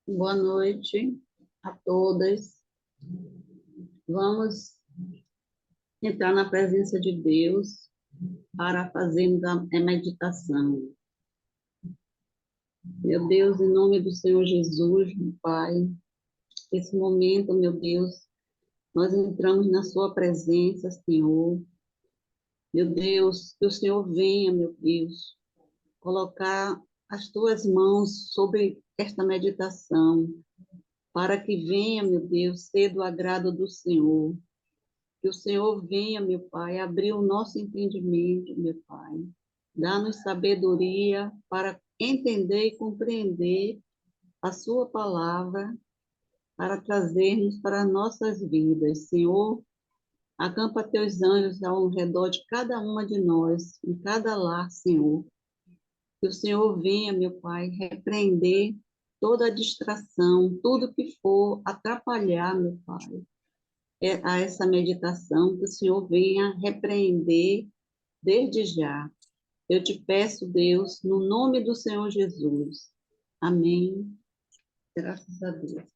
Boa noite a todas. Vamos entrar na presença de Deus para fazermos a meditação. Meu Deus, em nome do Senhor Jesus, meu Pai, esse momento, meu Deus, nós entramos na sua presença, Senhor. Meu Deus, que o Senhor venha, meu Deus, colocar as tuas mãos sobre esta meditação, para que venha, meu Deus, ser do agrado do Senhor. Que o Senhor venha, meu Pai, abrir o nosso entendimento, meu Pai. Dá-nos sabedoria para entender e compreender a sua palavra, para trazermos para as nossas vidas. Senhor, acampa teus anjos ao redor de cada uma de nós, em cada lar, Senhor. Que o Senhor venha, meu Pai, repreender toda a distração, tudo que for atrapalhar, meu Pai, a essa meditação, que o Senhor venha repreender desde já. Eu te peço, Deus, no nome do Senhor Jesus. Amém. Graças a Deus.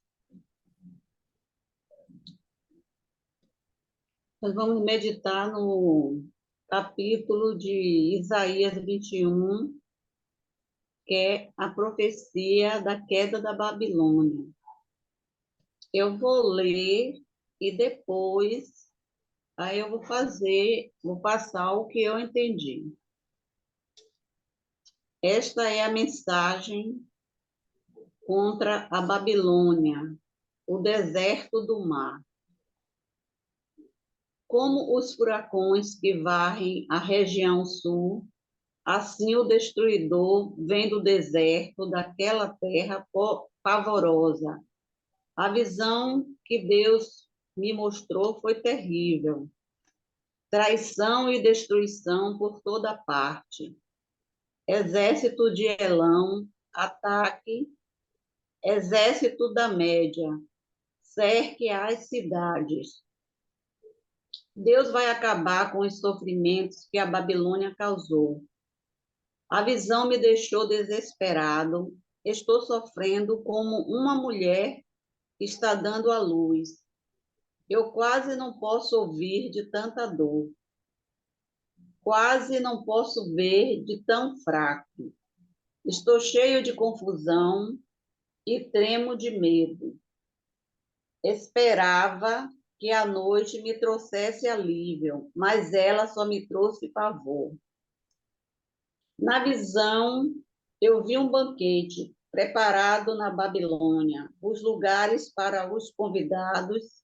Nós vamos meditar no capítulo de Isaías 21, que é a profecia da queda da Babilônia. Eu vou ler e depois aí eu vou passar o que eu entendi. Esta é a mensagem contra a Babilônia, o deserto do mar. Como os furacões que varrem a região sul, assim o destruidor vem do deserto daquela terra pavorosa. A visão que Deus me mostrou foi terrível. Traição e destruição por toda parte. Exército de Elão, ataque. Exército da Média, cerque as cidades. Deus vai acabar com os sofrimentos que a Babilônia causou. A visão me deixou desesperado. Estou sofrendo como uma mulher que está dando à luz. Eu quase não posso ouvir de tanta dor. Quase não posso ver de tão fraco. Estou cheio de confusão e tremo de medo. Esperava que a noite me trouxesse alívio, mas ela só me trouxe pavor. Na visão, eu vi um banquete preparado na Babilônia. Os lugares para os convidados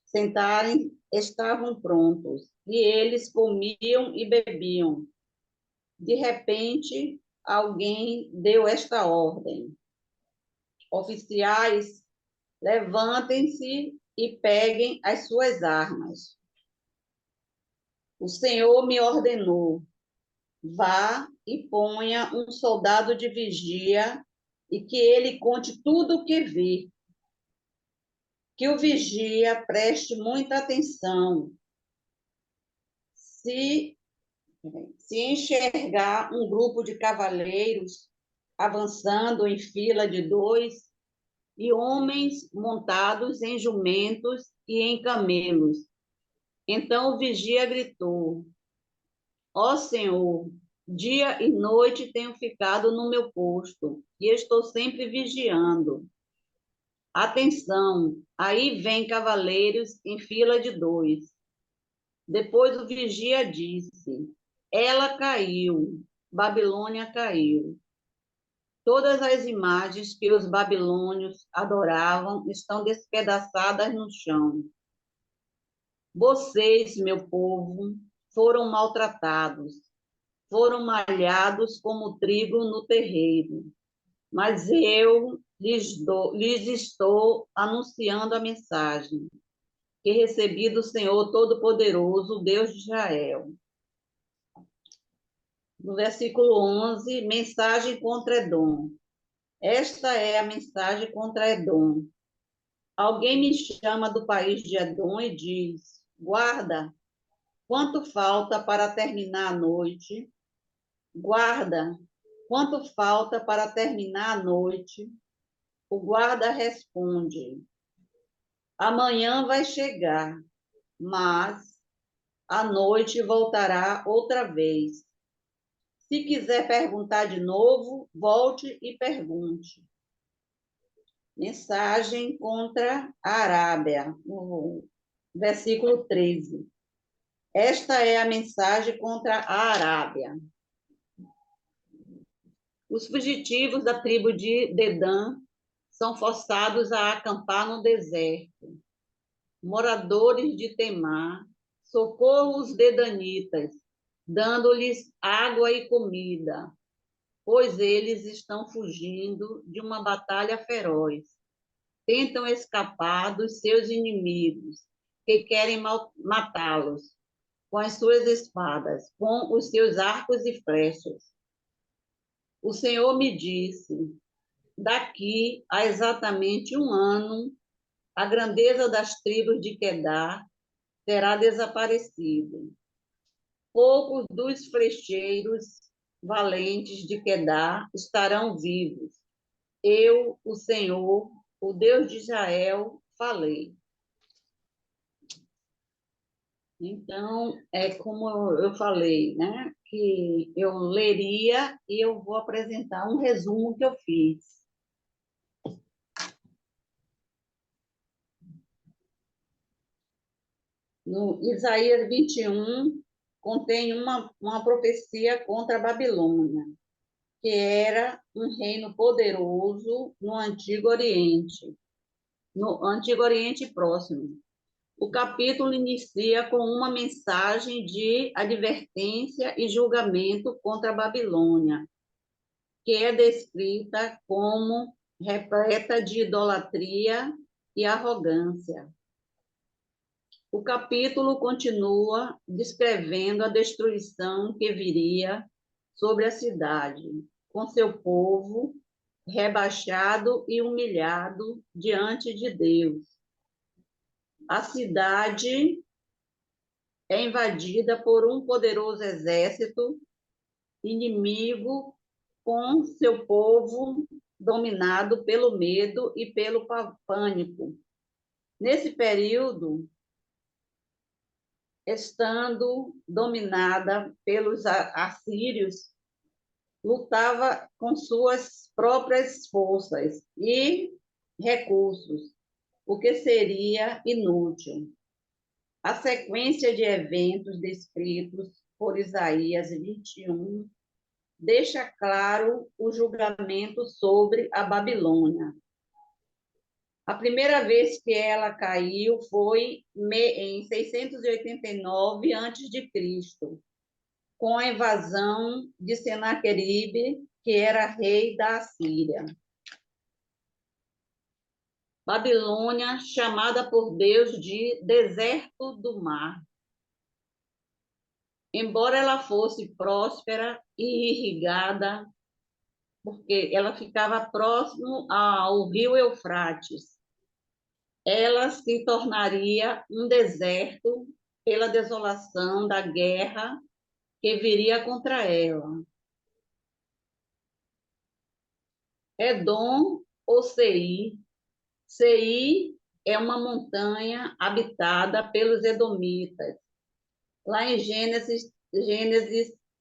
sentarem estavam prontos, e eles comiam e bebiam. De repente, alguém deu esta ordem: oficiais, levantem-se e peguem as suas armas. O Senhor me ordenou: vá e ponha um soldado de vigia e que ele conte tudo o que vê. Que o vigia preste muita atenção. Se enxergar um grupo de cavaleiros avançando em fila de dois e homens montados em jumentos e em camelos, então o vigia gritou: ó Senhor, dia e noite tenho ficado no meu posto e estou sempre vigiando. Atenção, aí vem cavaleiros em fila de dois. Depois o vigia disse: ela caiu, Babilônia caiu. Todas as imagens que os babilônios adoravam estão despedaçadas no chão. Vocês, meu povo, foram maltratados, foram malhados como trigo no terreiro. Mas eu lhes estou anunciando a mensagem que recebi do Senhor Todo-Poderoso, Deus de Israel. No versículo 11, mensagem contra Edom. Esta é a mensagem contra Edom. Alguém me chama do país de Edom e diz: guarda, Quanto falta para terminar a noite? Guarda, quanto falta para terminar a noite? O guarda responde: amanhã vai chegar, mas à noite voltará outra vez. Se quiser perguntar de novo, volte e pergunte. Mensagem contra a Arábia, no versículo 13. Esta é a mensagem contra a Arábia. Os fugitivos da tribo de Dedã são forçados a acampar no deserto. Moradores de Temar, socorro os dedanitas, dando-lhes água e comida, pois eles estão fugindo de uma batalha feroz. Tentam escapar dos seus inimigos, que querem matá-los com as suas espadas, com os seus arcos e flechas. O Senhor me disse: daqui a exatamente um ano, a grandeza das tribos de Quedar terá desaparecido. Poucos dos flecheiros valentes de Quedar estarão vivos. Eu, o Senhor, o Deus de Israel, falei. Então, é como eu falei, né? Que eu leria e eu vou apresentar um resumo que eu fiz. No Isaías 21, contém uma profecia contra a Babilônia, que era um reino poderoso no Antigo Oriente Próximo. O capítulo inicia com uma mensagem de advertência e julgamento contra a Babilônia, que é descrita como repleta de idolatria e arrogância. O capítulo continua descrevendo a destruição que viria sobre a cidade, com seu povo rebaixado e humilhado diante de Deus. A cidade é invadida por um poderoso exército inimigo, com seu povo dominado pelo medo e pelo pânico. Nesse período, estando dominada pelos assírios, lutava com suas próprias forças e recursos, o que seria inútil. A sequência de eventos descritos por Isaías 21 deixa claro o julgamento sobre a Babilônia. A primeira vez que ela caiu foi em 689 a.C., com a invasão de Senaqueribe, que era rei da Assíria. Babilônia, chamada por Deus de deserto do mar. Embora ela fosse próspera e irrigada, porque ela ficava próximo ao rio Eufrates, ela se tornaria um deserto pela desolação da guerra que viria contra ela. Edom ou Seir. Seir é uma montanha habitada pelos edomitas. Lá em Gênesis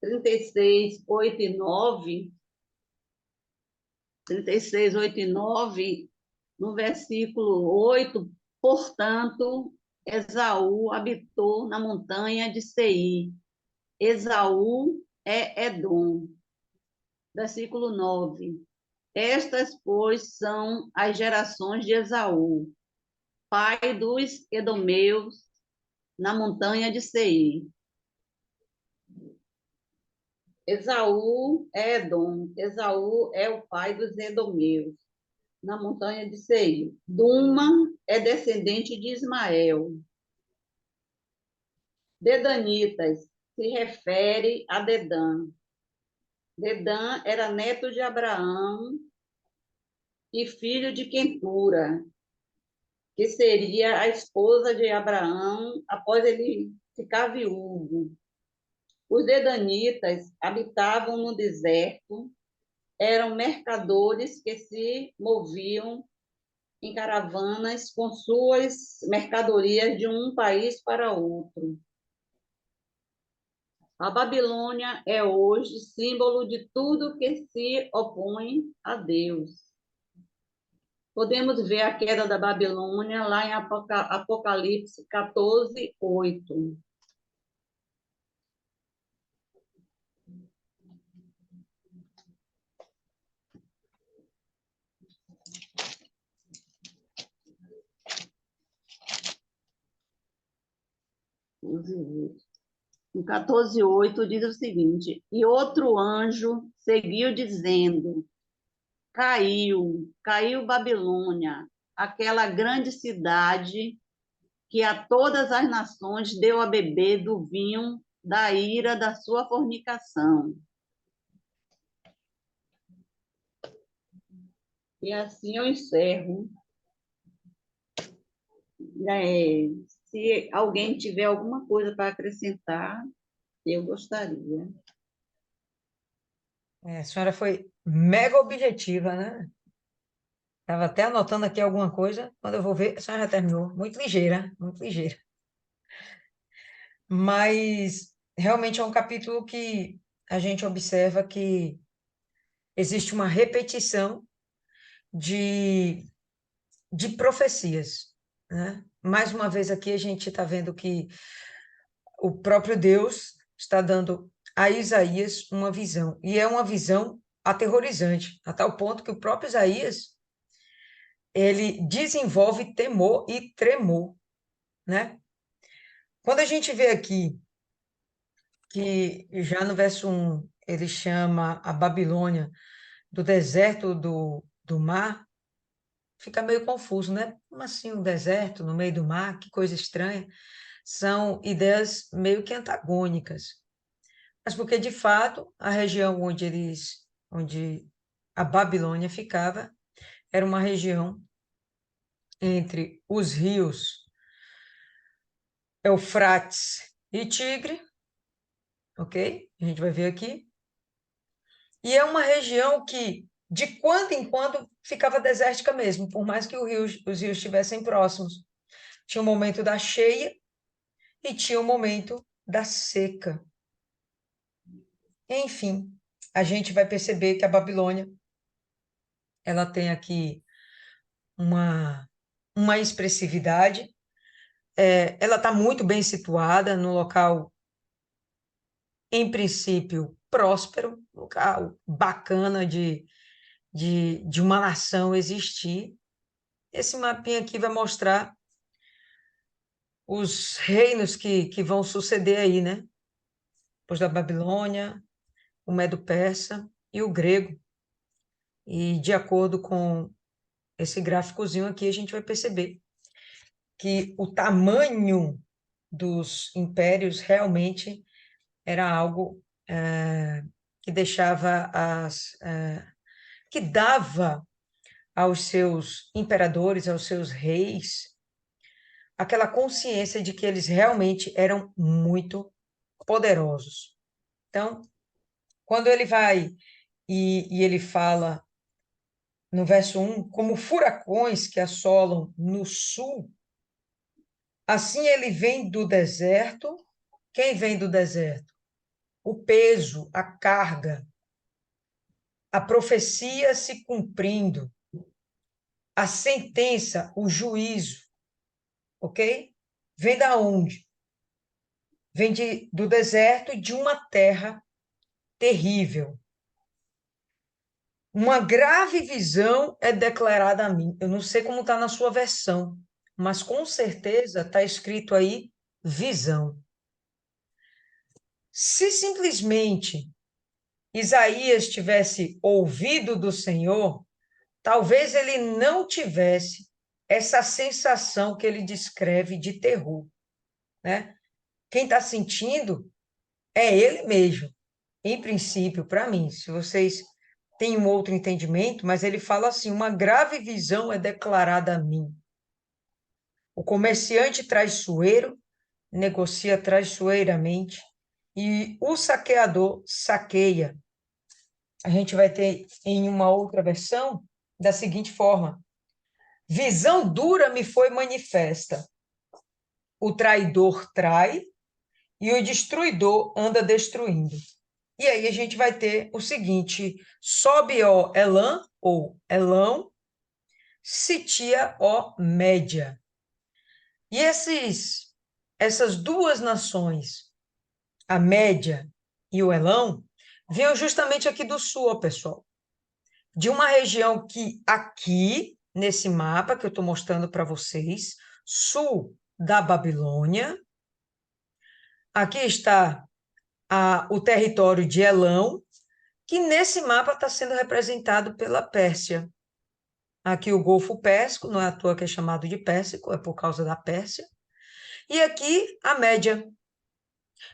36, 8 e 9, 36, 8 e 9, no versículo 8, portanto, Esaú habitou na montanha de Seir. Esaú é Edom. Versículo 9. Estas, pois, são as gerações de Esaú, pai dos edomeus, na montanha de Seir. Esaú é Edom. Esaú é o pai dos edomeus, na montanha de Seir. Duma é descendente de Ismael. Dedanitas se refere a Dedã. Dedã era neto de Abraão e filho de Quentura. que seria a esposa de Abraão após ele ficar viúvo. Os dedanitas habitavam no deserto, eram mercadores que se moviam em caravanas com suas mercadorias de um país para outro. A Babilônia é hoje símbolo de tudo que se opõe a Deus. Podemos ver a queda da Babilônia lá em Apocalipse 14, 8. No 14:8 diz o seguinte: E outro anjo seguiu dizendo: Caiu, caiu Babilônia, aquela grande cidade que a todas as nações deu a beber do vinho da ira da sua fornicação. E assim eu encerro. É, se alguém tiver alguma coisa para acrescentar, eu gostaria. A senhora foi mega objetiva, né? Estava até anotando aqui alguma coisa, quando eu vou ver, a senhora já terminou. Muito ligeira, muito ligeira. Mas realmente é um capítulo que a gente observa que existe uma repetição de, de profecias, né? Mais uma vez aqui a gente está vendo que o próprio Deus está dando a Isaías uma visão, e é uma visão aterrorizante, a tal ponto que o próprio Isaías, ele desenvolve temor e tremor, né? Quando a gente vê aqui que já no verso 1 ele chama a Babilônia do deserto do mar, fica meio confuso, né? Como assim um deserto no meio do mar? Que coisa estranha. São ideias meio que antagônicas. Mas porque, de fato, a região onde a Babilônia ficava, era uma região entre os rios Eufrates e Tigre, ok? A gente vai ver aqui. E é uma região que, de quando em quando, ficava desértica mesmo, por mais que os rios estivessem próximos. Tinha o momento da cheia e tinha o momento da seca. Enfim, a gente vai perceber que a Babilônia, ela tem aqui uma, uma expressividade, ela está muito bem situada no local, em princípio, próspero, local bacana de uma nação existir. Esse mapinha aqui vai mostrar os reinos que vão suceder aí, né? Depois da Babilônia, o Medo-Persa e o grego. E de acordo com esse gráficozinho aqui, a gente vai perceber que o tamanho dos impérios realmente era algo que deixava que dava aos seus imperadores, aos seus reis, aquela consciência de que eles realmente eram muito poderosos. Então, quando ele vai e ele fala no verso 1, como furacões que assolam no sul, assim ele vem do deserto. Quem vem do deserto? O peso, a carga, a profecia se cumprindo, a sentença, o juízo, ok? Vem da onde? Vem do deserto e de uma terra terrível. Uma grave visão é declarada a mim. Eu não sei como está na sua versão, mas com certeza está escrito aí visão. Se simplesmente Isaías tivesse ouvido do Senhor, talvez ele não tivesse essa sensação que ele descreve de terror, né? Quem está sentindo é ele mesmo. Em princípio, para mim, se vocês têm um outro entendimento, mas ele fala assim: uma grave visão é declarada a mim. O comerciante traiçoeiro negocia traiçoeiramente e o saqueador saqueia. A gente vai ter em uma outra versão da seguinte forma: visão dura me foi manifesta. O traidor trai e o destruidor anda destruindo. E aí a gente vai ter o seguinte: sobe, ó Elã, ou Elão, sitia, ó Média. E essas duas nações, a Média e o Elão, vinham justamente aqui do sul, ó, pessoal. De uma região que aqui, nesse mapa que eu estou mostrando para vocês, sul da Babilônia. Aqui está o território de Elão, que nesse mapa está sendo representado pela Pérsia. Aqui o Golfo Pérsico, não é à toa que é chamado de Pérsico, é por causa da Pérsia. E aqui a Média.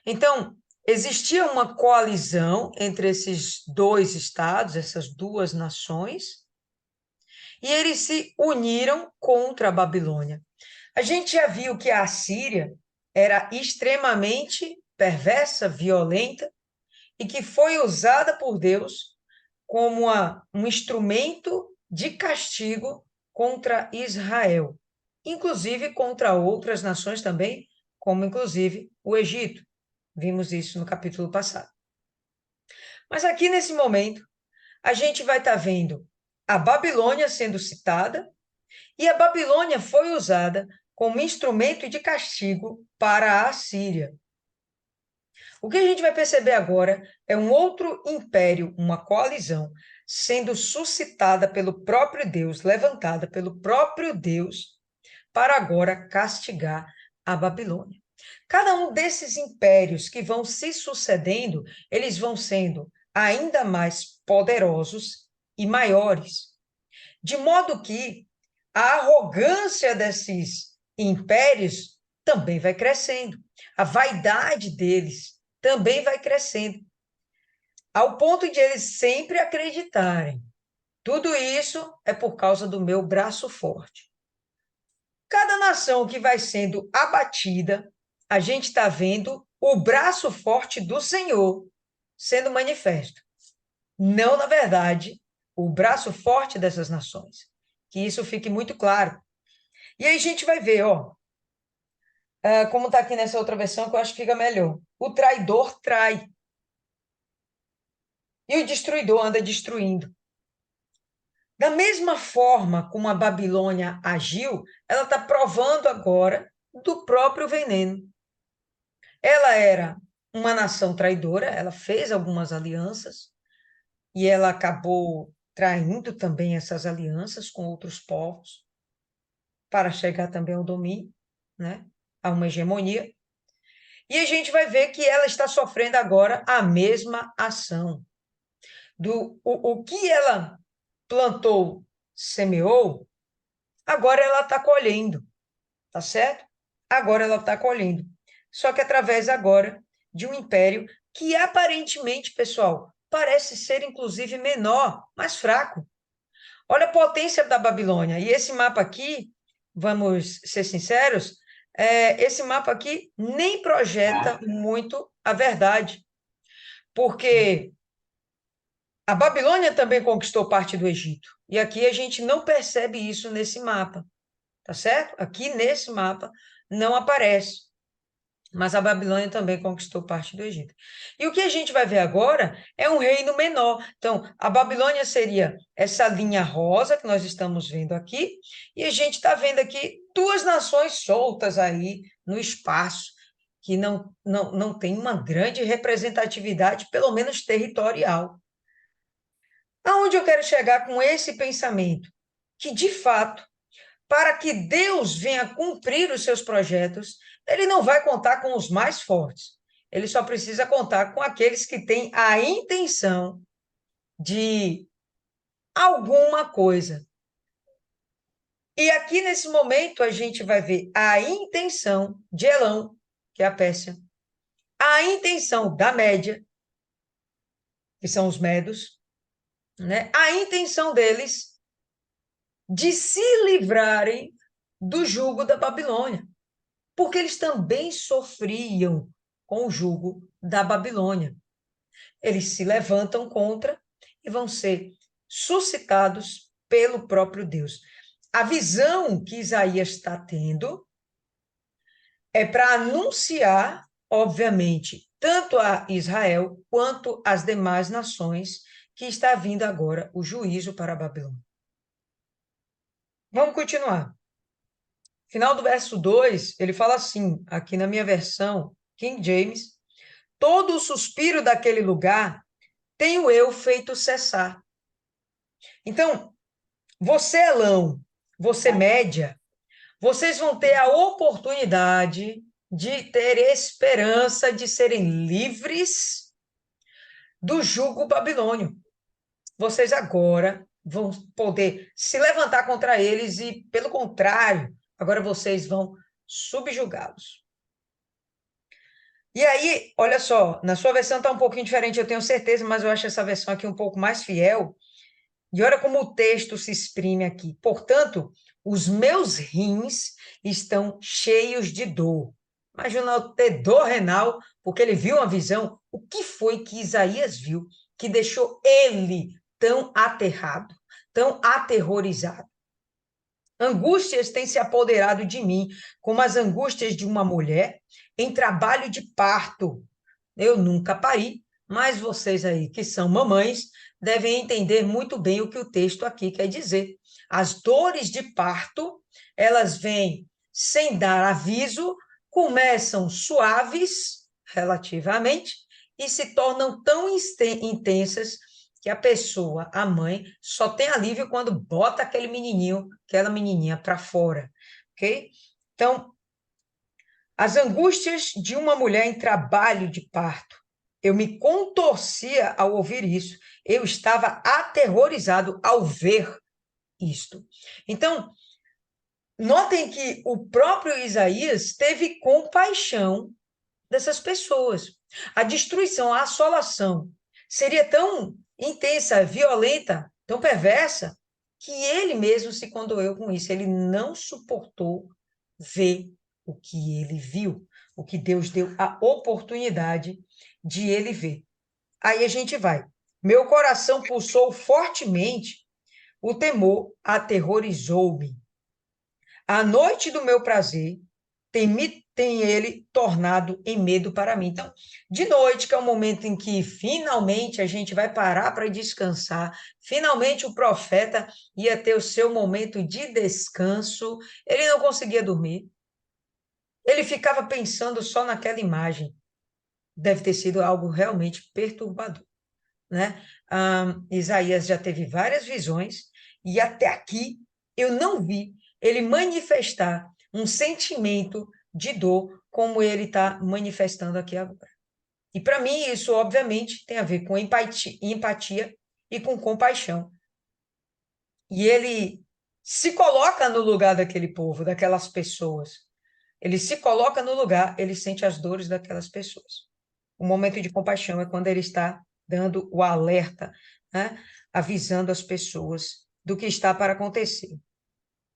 Então, existia uma coalizão entre esses dois estados, essas duas nações, e eles se uniram contra a Babilônia. A gente já viu que a Assíria era extremamente perversa, violenta, e que foi usada por Deus como um instrumento de castigo contra Israel, inclusive contra outras nações também, como inclusive o Egito. Vimos isso no capítulo passado. Mas aqui nesse momento, a gente vai estar vendo a Babilônia sendo citada, e a Babilônia foi usada como instrumento de castigo para a Assíria. O que a gente vai perceber agora é um outro império, uma coalizão, sendo suscitada pelo próprio Deus, levantada pelo próprio Deus, para agora castigar a Babilônia. Cada um desses impérios que vão se sucedendo, eles vão sendo ainda mais poderosos e maiores, de modo que a arrogância desses impérios também vai crescendo, a vaidade deles também vai crescendo, ao ponto de eles sempre acreditarem: tudo isso é por causa do meu braço forte. Cada nação que vai sendo abatida, a gente está vendo o braço forte do Senhor sendo manifesto. Não, na verdade, o braço forte dessas nações. Que isso fique muito claro. E aí a gente vai ver, ó, como está aqui nessa outra versão, que eu acho que fica melhor. O traidor trai. E o destruidor anda destruindo. Da mesma forma como a Babilônia agiu, ela está provando agora do próprio veneno. Ela era uma nação traidora, ela fez algumas alianças e ela acabou traindo também essas alianças com outros povos para chegar também ao domínio, né? A uma hegemonia. E a gente vai ver que ela está sofrendo agora a mesma ação. O que ela plantou, semeou, agora ela está colhendo, tá certo? Agora ela está colhendo. Só que através agora de um império que aparentemente, pessoal, parece ser inclusive menor, mais fraco. Olha a potência da Babilônia. E esse mapa aqui, vamos ser sinceros, esse mapa aqui nem projeta muito a verdade, porque a Babilônia também conquistou parte do Egito. E aqui a gente não percebe isso nesse mapa, tá certo? Aqui nesse mapa não aparece. Mas a Babilônia também conquistou parte do Egito. E o que a gente vai ver agora é um reino menor. Então, a Babilônia seria essa linha rosa que nós estamos vendo aqui, e a gente está vendo aqui duas nações soltas aí no espaço, que não tem uma grande representatividade, pelo menos territorial. Aonde eu quero chegar com esse pensamento? Que, de fato, para que Deus venha cumprir os seus projetos, ele não vai contar com os mais fortes. Ele só precisa contar com aqueles que têm a intenção de alguma coisa. E aqui nesse momento a gente vai ver a intenção de Elão, que é a Pérsia, a intenção da Média, que são os medos, né? A intenção deles de se livrarem do jugo da Babilônia, porque eles também sofriam com o jugo da Babilônia. Eles se levantam contra e vão ser suscitados pelo próprio Deus. A visão que Isaías está tendo é para anunciar, obviamente, tanto a Israel quanto às demais nações que está vindo agora o juízo para a Babilônia. Vamos continuar. Final do verso 2, ele fala assim, aqui na minha versão, King James: todo o suspiro daquele lugar tenho eu feito cessar. Então, você, Elão, você, Média, vocês vão ter a oportunidade de ter esperança de serem livres do jugo babilônio. Vocês agora vão poder se levantar contra eles e, pelo contrário, agora vocês vão subjugá-los. E aí, olha só, na sua versão está um pouquinho diferente, eu tenho certeza, mas eu acho essa versão aqui um pouco mais fiel. E olha como o texto se exprime aqui. Portanto, os meus rins estão cheios de dor. Imagina ter dor renal, porque ele viu uma visão. O que foi que Isaías viu que deixou ele tão aterrado, tão aterrorizado? Angústias têm se apoderado de mim, como as angústias de uma mulher em trabalho de parto. Eu nunca pari, mas vocês aí que são mamães devem entender muito bem o que o texto aqui quer dizer. As dores de parto, elas vêm sem dar aviso, começam suaves, relativamente, e se tornam tão intensas que a pessoa, a mãe, só tem alívio quando bota aquele menininho, aquela menininha para fora, ok? Então, as angústias de uma mulher em trabalho de parto. Eu me contorcia ao ouvir isso. Eu estava aterrorizado ao ver isto. Então, notem que o próprio Isaías teve compaixão dessas pessoas. A destruição, a assolação seria tão intensa, violenta, tão perversa, que ele mesmo se condoeu com isso. Ele não suportou ver o que ele viu, o que Deus deu a oportunidade de ele ver. Aí a gente vai. Meu coração pulsou fortemente, o temor aterrorizou-me. A noite do meu prazer tem ele tornado em medo para mim. Então, de noite, que é o momento em que finalmente a gente vai parar para descansar, finalmente o profeta ia ter o seu momento de descanso, ele não conseguia dormir, ele ficava pensando só naquela imagem. Deve ter sido algo realmente perturbador, né? Isaías já teve várias visões e até aqui eu não vi ele manifestar um sentimento de dor como ele está manifestando aqui agora. E para mim isso, obviamente, tem a ver com empatia e com compaixão. E ele se coloca no lugar daquele povo, daquelas pessoas. Ele se coloca no lugar, ele sente as dores daquelas pessoas. O momento de compaixão é quando ele está dando o alerta, né? Avisando as pessoas do que está para acontecer.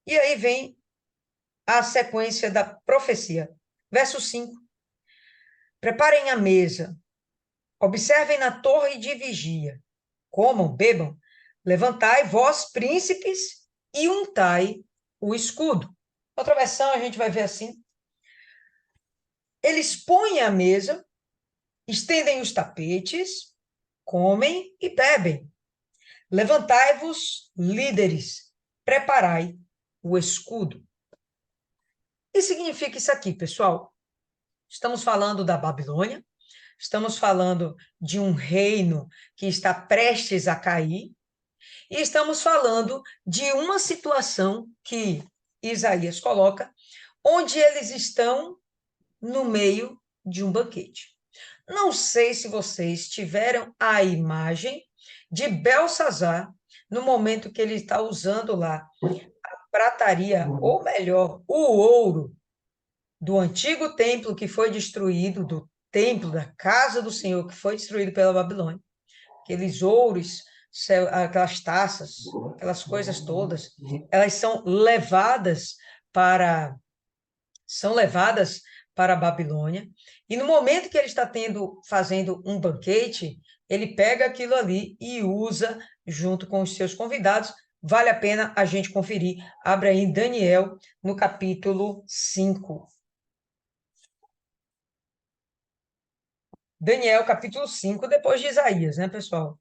E aí vem a sequência da profecia. Verso 5. Preparem a mesa, observem na torre de vigia, comam, bebam, levantai vós, príncipes, e untai o escudo. Outra versão a gente vai ver assim. Eles põem a mesa, estendem os tapetes, comem e bebem. Levantai-vos, líderes, preparai o escudo. O que significa isso aqui, pessoal? Estamos falando da Babilônia, estamos falando de um reino que está prestes a cair, e estamos falando de uma situação que Isaías coloca, onde eles estão no meio de um banquete. Não sei se vocês tiveram a imagem de Belsazar no momento que ele está usando lá a prataria, ou melhor, o ouro do antigo templo que foi destruído, do templo da casa do Senhor que foi destruído pela Babilônia. Aqueles ouros, aquelas taças, aquelas coisas todas, elas são levadas são levadas para a Babilônia, e no momento que ele está fazendo um banquete, ele pega aquilo ali e usa junto com os seus convidados. Vale a pena a gente conferir. Abre aí em Daniel, no capítulo 5. Daniel, capítulo 5, depois de Isaías, né, pessoal?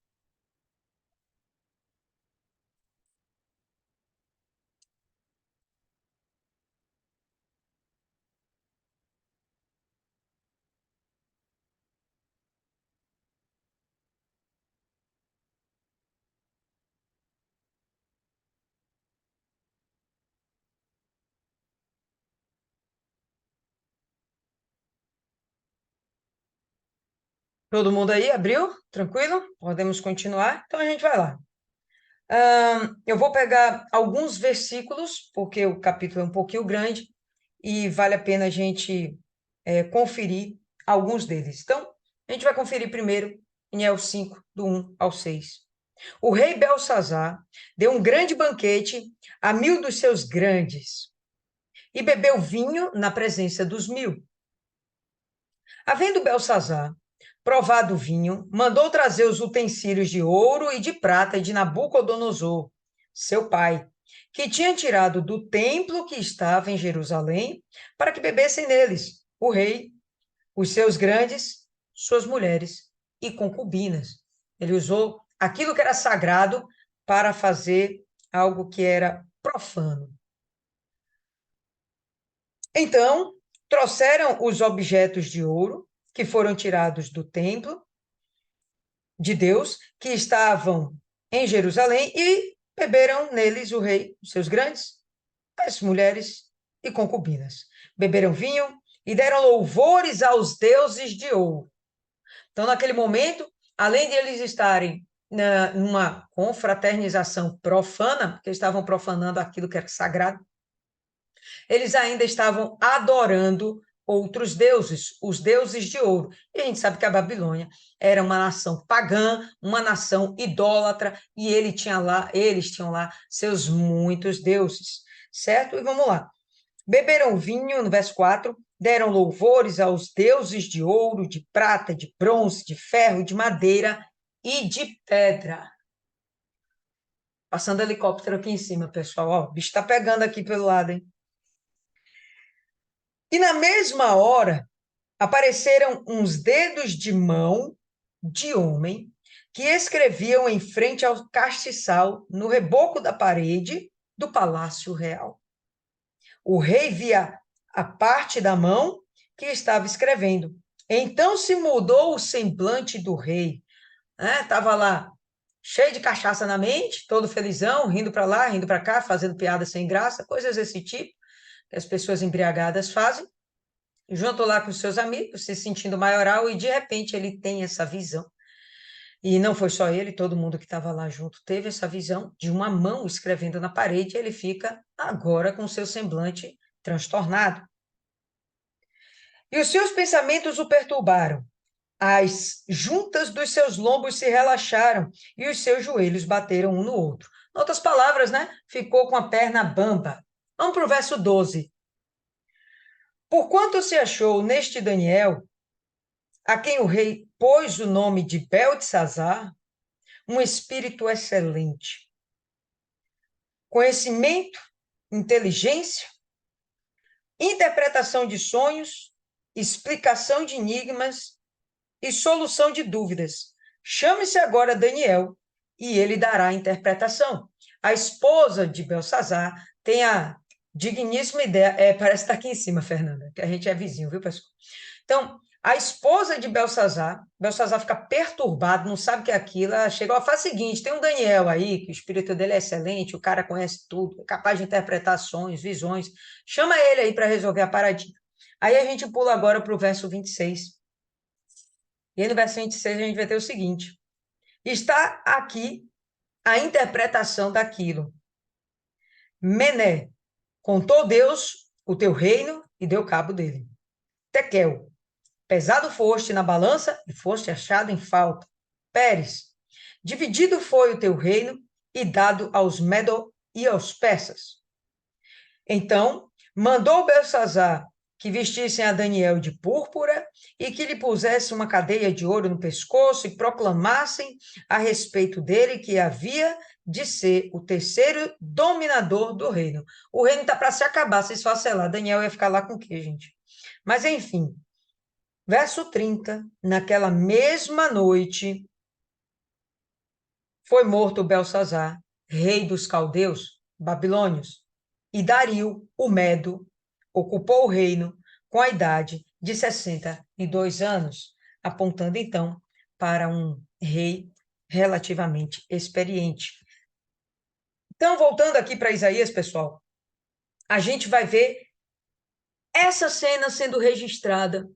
Todo mundo aí abriu? Tranquilo? Podemos continuar? Então a gente vai lá. Eu vou pegar alguns versículos, porque o capítulo é um pouquinho grande e vale a pena a gente conferir alguns deles. Então, a gente vai conferir primeiro Daniel 5, do 1 ao 6. O rei Belsazar deu um grande banquete a 1000 dos seus grandes e bebeu vinho na presença dos 1000. Havendo Belsazar provado o vinho, mandou trazer os utensílios de ouro e de prata de Nabucodonosor, seu pai, que tinha tirado do templo que estava em Jerusalém, para que bebessem neles o rei, os seus grandes, suas mulheres e concubinas. Ele usou aquilo que era sagrado para fazer algo que era profano. Então, trouxeram os objetos de ouro que foram tirados do templo de Deus, que estavam em Jerusalém, e beberam neles o rei, os seus grandes, as mulheres e concubinas. Beberam vinho e deram louvores aos deuses de ouro. Então, naquele momento, além de eles estarem numa confraternização profana, porque estavam profanando aquilo que era sagrado, eles ainda estavam adorando outros deuses, os deuses de ouro. E a gente sabe que a Babilônia era uma nação pagã, uma nação idólatra, e eles tinham lá seus muitos deuses, certo? E vamos lá. Beberam vinho, no verso 4, deram louvores aos deuses de ouro, de prata, de bronze, de ferro, de madeira e de pedra. Passando helicóptero aqui em cima, pessoal. Ó, o bicho está pegando aqui pelo lado, hein? E na mesma hora, apareceram uns dedos de mão de homem que escreviam em frente ao castiçal no reboco da parede do palácio real. O rei via a parte da mão que estava escrevendo. Então se mudou o semblante do rei. Estava lá cheio de cachaça na mente, todo felizão, rindo para lá, rindo para cá, fazendo piada sem graça, coisas desse tipo que as pessoas embriagadas fazem. Junto lá com os seus amigos, se sentindo maioral, e de repente ele tem essa visão. E não foi só ele, todo mundo que estava lá junto teve essa visão de uma mão escrevendo na parede, e ele fica agora com seu semblante transtornado. E os seus pensamentos o perturbaram. As juntas dos seus lombos se relaxaram e os seus joelhos bateram um no outro. Em outras palavras, né? Ficou com a perna bamba. Vamos para o verso 12. Porquanto se achou neste Daniel, a quem o rei pôs o nome de Beltesazar, um espírito excelente, conhecimento, inteligência, interpretação de sonhos, explicação de enigmas e solução de dúvidas. Chame-se agora Daniel e ele dará a interpretação. A esposa de Belsazar tem a digníssima ideia, parece estar aqui em cima, Fernanda, que a gente é vizinho, viu, pessoal? Então, a esposa de Belsazar fica perturbado, não sabe o que é aquilo, ela chega, faz o seguinte, tem um Daniel aí, que o espírito dele é excelente, o cara conhece tudo, é capaz de interpretar sonhos, visões, chama ele aí para resolver a paradinha. Aí a gente pula agora para o verso 26. E aí no verso 26 a gente vai ter o seguinte, está aqui a interpretação daquilo. Mené, contou Deus o teu reino e deu cabo dele. Tekel, pesado foste na balança e foste achado em falta. Pérez, dividido foi o teu reino e dado aos Medo e aos persas. Então Mandou Belsazar que vestissem a Daniel de púrpura e que lhe pusessem uma cadeia de ouro no pescoço e proclamassem a respeito dele que havia de ser o terceiro dominador do reino. O reino está para se acabar, se esfacelar. Daniel ia ficar lá com o quê, gente? Mas, enfim, verso 30, naquela mesma noite, foi morto Belsazar, rei dos caldeus, babilônios, e Dario, o Medo, ocupou o reino com a idade de 62 anos, apontando então para um rei relativamente experiente. Então, voltando aqui para Isaías, pessoal, a gente vai ver essa cena sendo registrada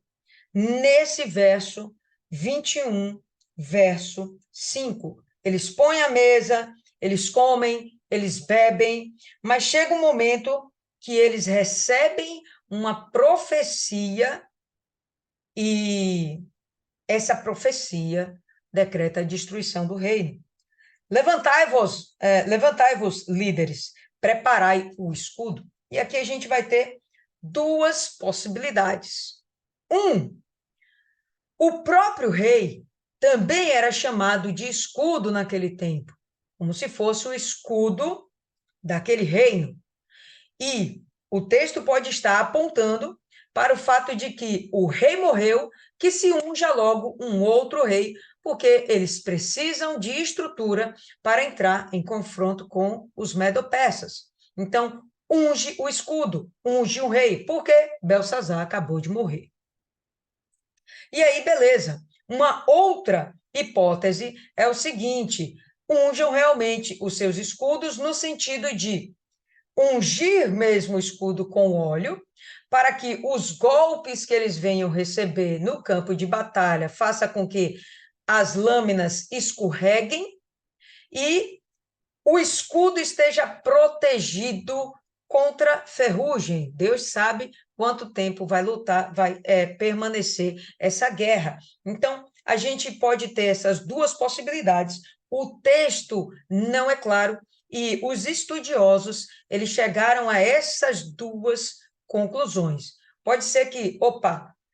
nesse verso 21, verso 5. Eles põem a mesa, eles comem, eles bebem, mas chega um momento que eles recebem uma profecia e essa profecia decreta a destruição do reino. Levantai-vos, líderes, preparai o escudo. E aqui a gente vai ter duas possibilidades. O próprio rei também era chamado de escudo naquele tempo, como se fosse o escudo daquele reino. E o texto pode estar apontando para o fato de que o rei morreu, que se unja logo um outro rei, porque eles precisam de estrutura para entrar em confronto com os medo-persas. Então, unge o escudo, unge um rei, porque Belsazar acabou de morrer. E aí, beleza. Uma outra hipótese é o seguinte: unjam realmente os seus escudos no sentido de ungir mesmo o escudo com óleo, para que os golpes que eles venham receber no campo de batalha faça com que as lâminas escorreguem e o escudo esteja protegido contra ferrugem. Deus sabe quanto tempo vai lutar, vai permanecer essa guerra. Então, a gente pode ter essas duas possibilidades. O texto não é claro e os estudiosos, eles chegaram a essas duas conclusões. Pode ser que,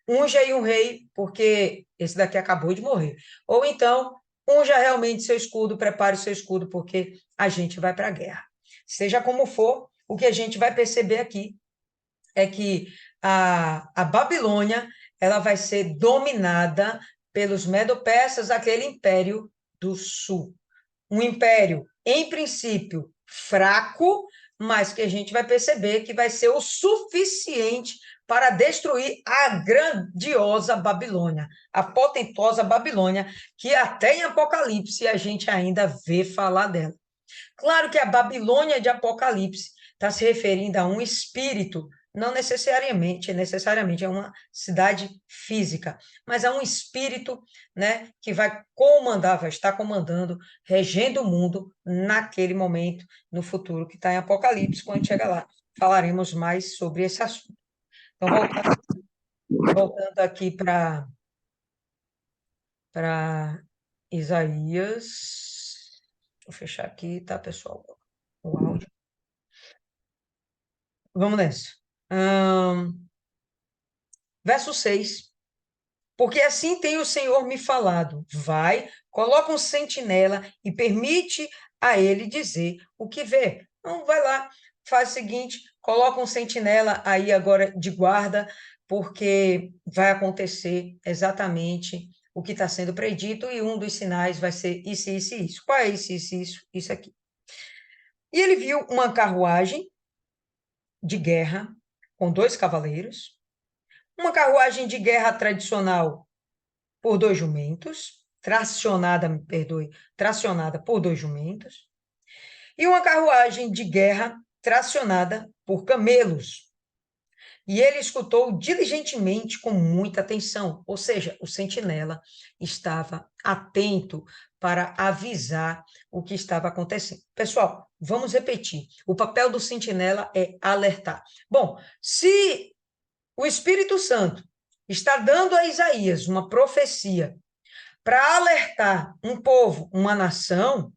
unja aí um rei, porque esse daqui acabou de morrer. Ou então, unja realmente seu escudo, prepare o seu escudo, porque a gente vai para a guerra. Seja como for, o que a gente vai perceber aqui é que a Babilônia ela vai ser dominada pelos Medo-Persas, aquele império do sul. Um império, em princípio, fraco, mas que a gente vai perceber que vai ser o suficiente para destruir a grandiosa Babilônia, a potentosa Babilônia, que até em Apocalipse a gente ainda vê falar dela. Claro que a Babilônia de Apocalipse está se referindo a um espírito, não necessariamente é uma cidade física, mas é um espírito, né, que vai estar comandando, regendo o mundo naquele momento, no futuro, que está em Apocalipse. Quando chegar lá, falaremos mais sobre esse assunto. Então, voltando aqui para Isaías. Vou fechar aqui, tá, pessoal? O áudio. Vamos nessa. Verso 6. Porque assim tem o Senhor me falado: vai, coloca um sentinela e permite a ele dizer o que vê. Então, vai lá, faz o seguinte: coloca um sentinela aí agora de guarda, porque vai acontecer exatamente o que está sendo predito, e um dos sinais vai ser isso, isso e isso. Qual é isso aqui? E ele viu uma carruagem de guerra com 2 cavaleiros, uma carruagem de guerra tradicional por 2 jumentos, tracionada por 2 jumentos, e uma carruagem de guerra tracionada por camelos. E ele escutou diligentemente, com muita atenção, ou seja, o sentinela estava atento para avisar o que estava acontecendo. Pessoal, vamos repetir. O papel do sentinela é alertar. Bom, se o Espírito Santo está dando a Isaías uma profecia para alertar um povo, uma nação,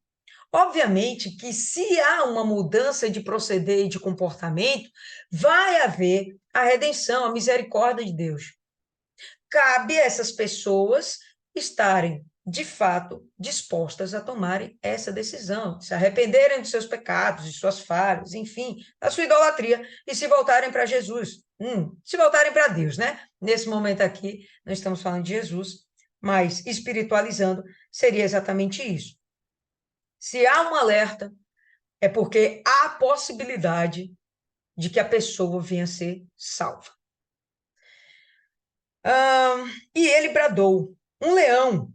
Obviamente que se há uma mudança de proceder e de comportamento, vai haver a redenção, a misericórdia de Deus. Cabe a essas pessoas estarem, de fato, dispostas a tomarem essa decisão, se arrependerem dos seus pecados, de suas falhas, enfim, da sua idolatria, e se voltarem para Jesus. Se voltarem para Deus, né? Nesse momento aqui, nós estamos falando de Jesus, mas espiritualizando, seria exatamente isso. Se há um alerta, é porque há a possibilidade de que a pessoa venha a ser salva. E ele bradou, um leão.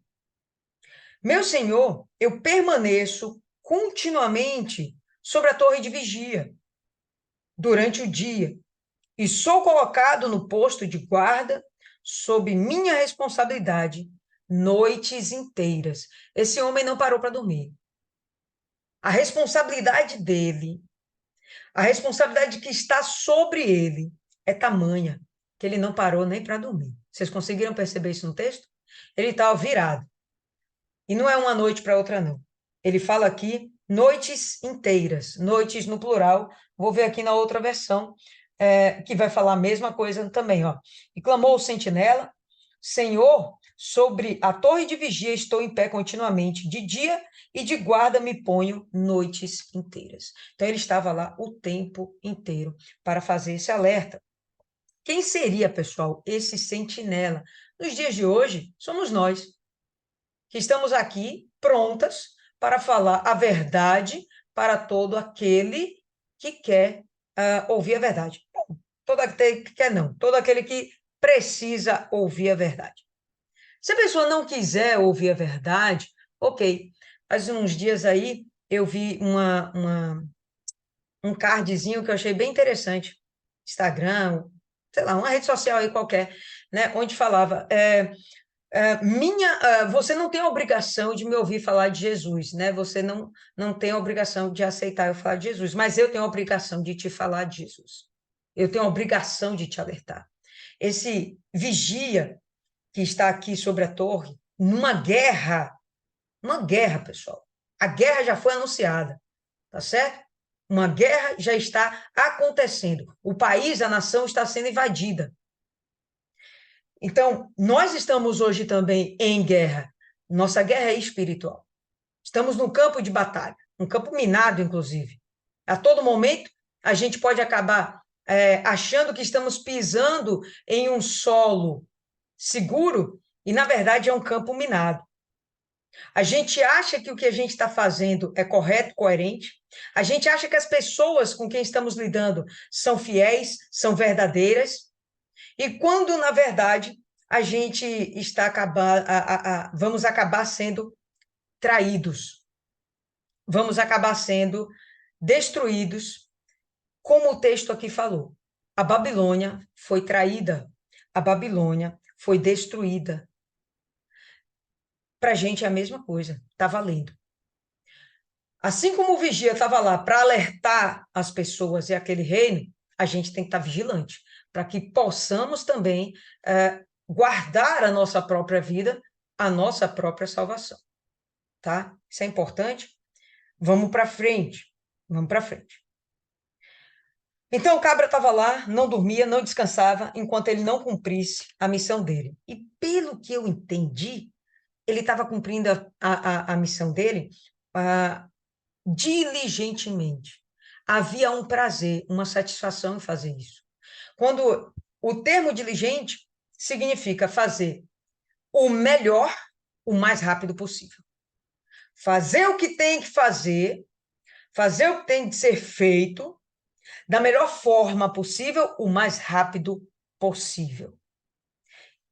Meu senhor, eu permaneço continuamente sobre a torre de vigia durante o dia e sou colocado no posto de guarda sob minha responsabilidade noites inteiras. Esse homem não parou para dormir. A responsabilidade dele, a responsabilidade que está sobre ele é tamanha que ele não parou nem para dormir. Vocês conseguiram perceber isso no texto? Ele estava virado. E não é uma noite para outra, não. Ele fala aqui noites inteiras, noites no plural. Vou ver aqui na outra versão, que vai falar a mesma coisa também. Ó. E clamou o sentinela, Senhor, sobre a torre de vigia estou em pé continuamente, de dia e de guarda me ponho noites inteiras. Então ele estava lá o tempo inteiro para fazer esse alerta. Quem seria, pessoal, esse sentinela? Nos dias de hoje, somos nós, que estamos aqui prontas para falar a verdade para todo aquele que quer ouvir a verdade. Bom, todo aquele que quer não, todo aquele que precisa ouvir a verdade. Se a pessoa não quiser ouvir a verdade, ok. Faz uns dias aí eu vi um cardzinho que eu achei bem interessante, Instagram, sei lá, uma rede social aí qualquer, né, onde falava você não tem a obrigação de me ouvir falar de Jesus, né? Você não tem a obrigação de aceitar eu falar de Jesus, mas eu tenho a obrigação de te falar de Jesus. Eu tenho a obrigação de te alertar. Esse vigia que está aqui sobre a torre, numa guerra, pessoal. A guerra já foi anunciada, tá certo? Uma guerra já está acontecendo. O país, a nação está sendo invadida. Então, nós estamos hoje também em guerra. Nossa guerra é espiritual. Estamos num campo de batalha, um campo minado, inclusive. A todo momento, a gente pode acabar achando que estamos pisando em um solo seguro e, na verdade, é um campo minado. A gente acha que o que a gente está fazendo é correto, coerente. A gente acha que as pessoas com quem estamos lidando são fiéis, são verdadeiras. E quando, na verdade, a gente vamos acabar sendo traídos, vamos acabar sendo destruídos, como o texto aqui falou. A Babilônia foi traída, a Babilônia foi destruída. Para a gente é a mesma coisa, está valendo. Assim como o vigia estava lá para alertar as pessoas e aquele reino, a gente tem que estar vigilante, para que possamos também guardar a nossa própria vida, a nossa própria salvação. Tá? Isso é importante? Vamos para frente. Vamos para frente. Então o cabra estava lá, não dormia, não descansava, enquanto ele não cumprisse a missão dele. E pelo que eu entendi, ele estava cumprindo a missão dele diligentemente. Havia um prazer, uma satisfação em fazer isso. Quando o termo diligente significa fazer o melhor, o mais rápido possível. Fazer o que tem que fazer o que tem que ser feito da melhor forma possível, o mais rápido possível.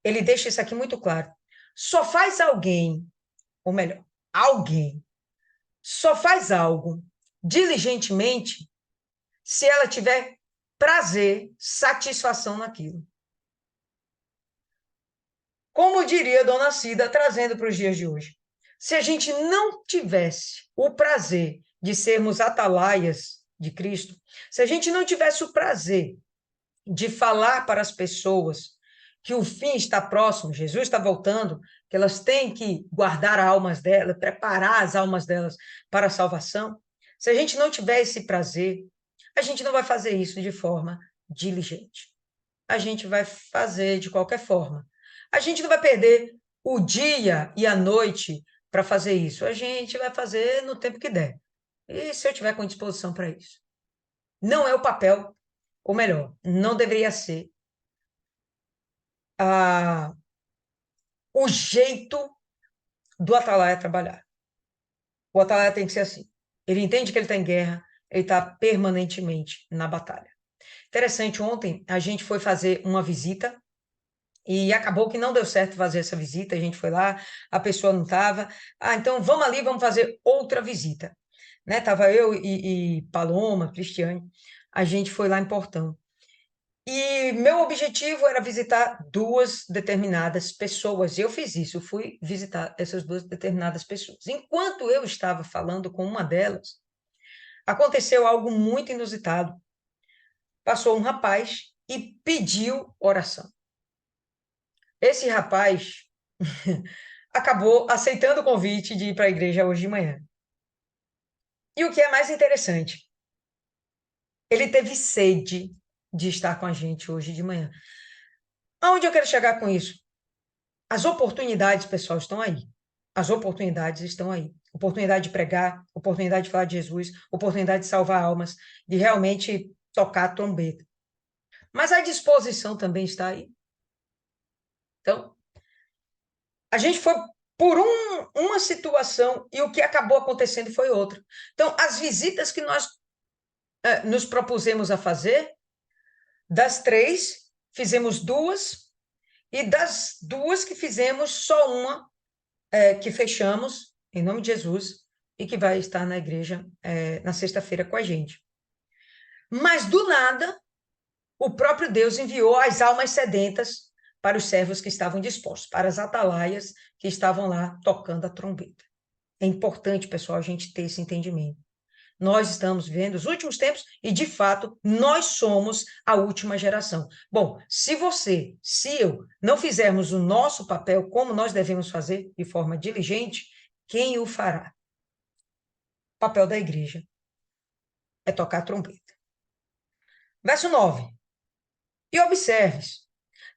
Ele deixa isso aqui muito claro. Só faz alguém, ou melhor, alguém, só faz algo diligentemente se ela tiver prazer, satisfação naquilo. Como diria Dona Cida, trazendo para os dias de hoje, se a gente não tivesse o prazer de sermos atalaias de Cristo, se a gente não tivesse o prazer de falar para as pessoas que o fim está próximo, Jesus está voltando, que elas têm que guardar as almas delas, preparar as almas delas para a salvação, se a gente não tiver esse prazer, a gente não vai fazer isso de forma diligente. A gente vai fazer de qualquer forma. A gente não vai perder o dia e a noite para fazer isso. A gente vai fazer no tempo que der. E se eu tiver com disposição para isso. Não é o papel, ou melhor, não deveria ser o jeito do Atalaia trabalhar. O Atalaia tem que ser assim. Ele entende que ele está em guerra, ele está permanentemente na batalha. Interessante, ontem a gente foi fazer uma visita e acabou que não deu certo fazer essa visita. A gente foi lá, a pessoa não estava. Ah, então vamos ali, vamos fazer outra visita. Né? Tava eu e Paloma, Cristiane, a gente foi lá em Portão. E meu objetivo era visitar duas determinadas pessoas. E eu fiz isso, eu fui visitar essas duas determinadas pessoas. Enquanto eu estava falando com uma delas, aconteceu algo muito inusitado. Passou um rapaz e pediu oração. Esse rapaz acabou aceitando o convite de ir para a igreja hoje de manhã. E o que é mais interessante, ele teve sede de estar com a gente hoje de manhã. Aonde eu quero chegar com isso? As oportunidades, pessoal, estão aí. As oportunidades estão aí. Oportunidade de pregar, oportunidade de falar de Jesus, oportunidade de salvar almas, de realmente tocar a trombeta. Mas a disposição também está aí. Então, a gente foi por uma situação e o que acabou acontecendo foi outra. Então, as visitas que nós nos propusemos a fazer, das 3, fizemos 2, e das 2 que fizemos, só uma que fechamos, em nome de Jesus, e que vai estar na igreja na sexta-feira com a gente. Mas, do nada, o próprio Deus enviou as almas sedentas para os servos que estavam dispostos, para as atalaias que estavam lá tocando a trombeta. É importante, pessoal, a gente ter esse entendimento. Nós estamos vivendo os últimos tempos e, de fato, nós somos a última geração. Bom, se você, se eu, não fizermos o nosso papel como nós devemos fazer, de forma diligente, quem o fará? O papel da igreja é tocar a trombeta. Verso 9. E observes,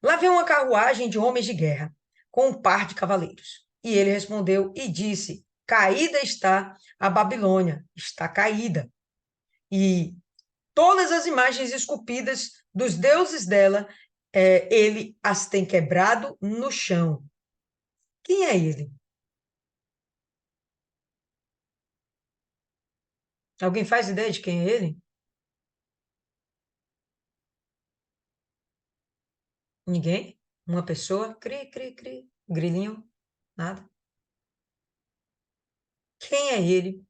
lá vem uma carruagem de homens de guerra, com um par de cavaleiros. E ele respondeu e disse, caída está a Babilônia, está caída. E todas as imagens esculpidas dos deuses dela, ele as tem quebrado no chão. Quem é ele? Alguém faz ideia de quem é ele? Ninguém? Uma pessoa? Cri, cri, cri. Grilinho? Nada. Quem é ele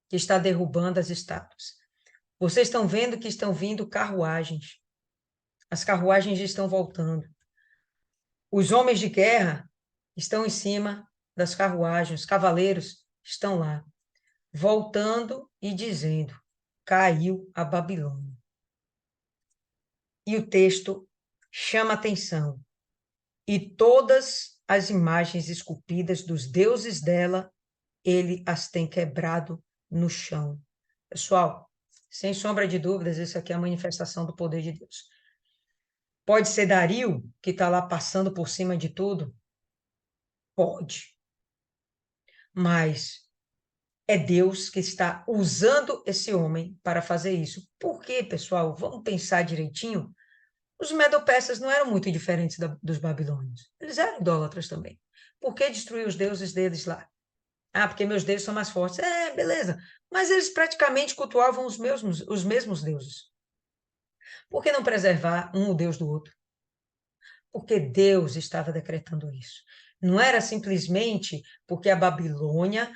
que está derrubando as estátuas? Vocês estão vendo que estão vindo carruagens. As carruagens estão voltando. Os homens de guerra estão em cima das carruagens. Os cavaleiros estão lá, voltando e dizendo: caiu a Babilônia. E o texto chama atenção. E todas as imagens esculpidas dos deuses dela, ele as tem quebrado no chão. Pessoal, sem sombra de dúvidas, isso aqui é a manifestação do poder de Deus. Pode ser Dario, que está lá passando por cima de tudo? Pode. Mas é Deus que está usando esse homem para fazer isso. Por quê, pessoal? Vamos pensar direitinho. Os medo-persas não eram muito diferentes dos babilônios. Eles eram idólatras também. Por que destruir os deuses deles lá? Ah, porque meus deuses são mais fortes. Beleza. Mas eles praticamente cultuavam os mesmos deuses. Por que não preservar o deus do outro? Porque Deus estava decretando isso. Não era simplesmente porque a Babilônia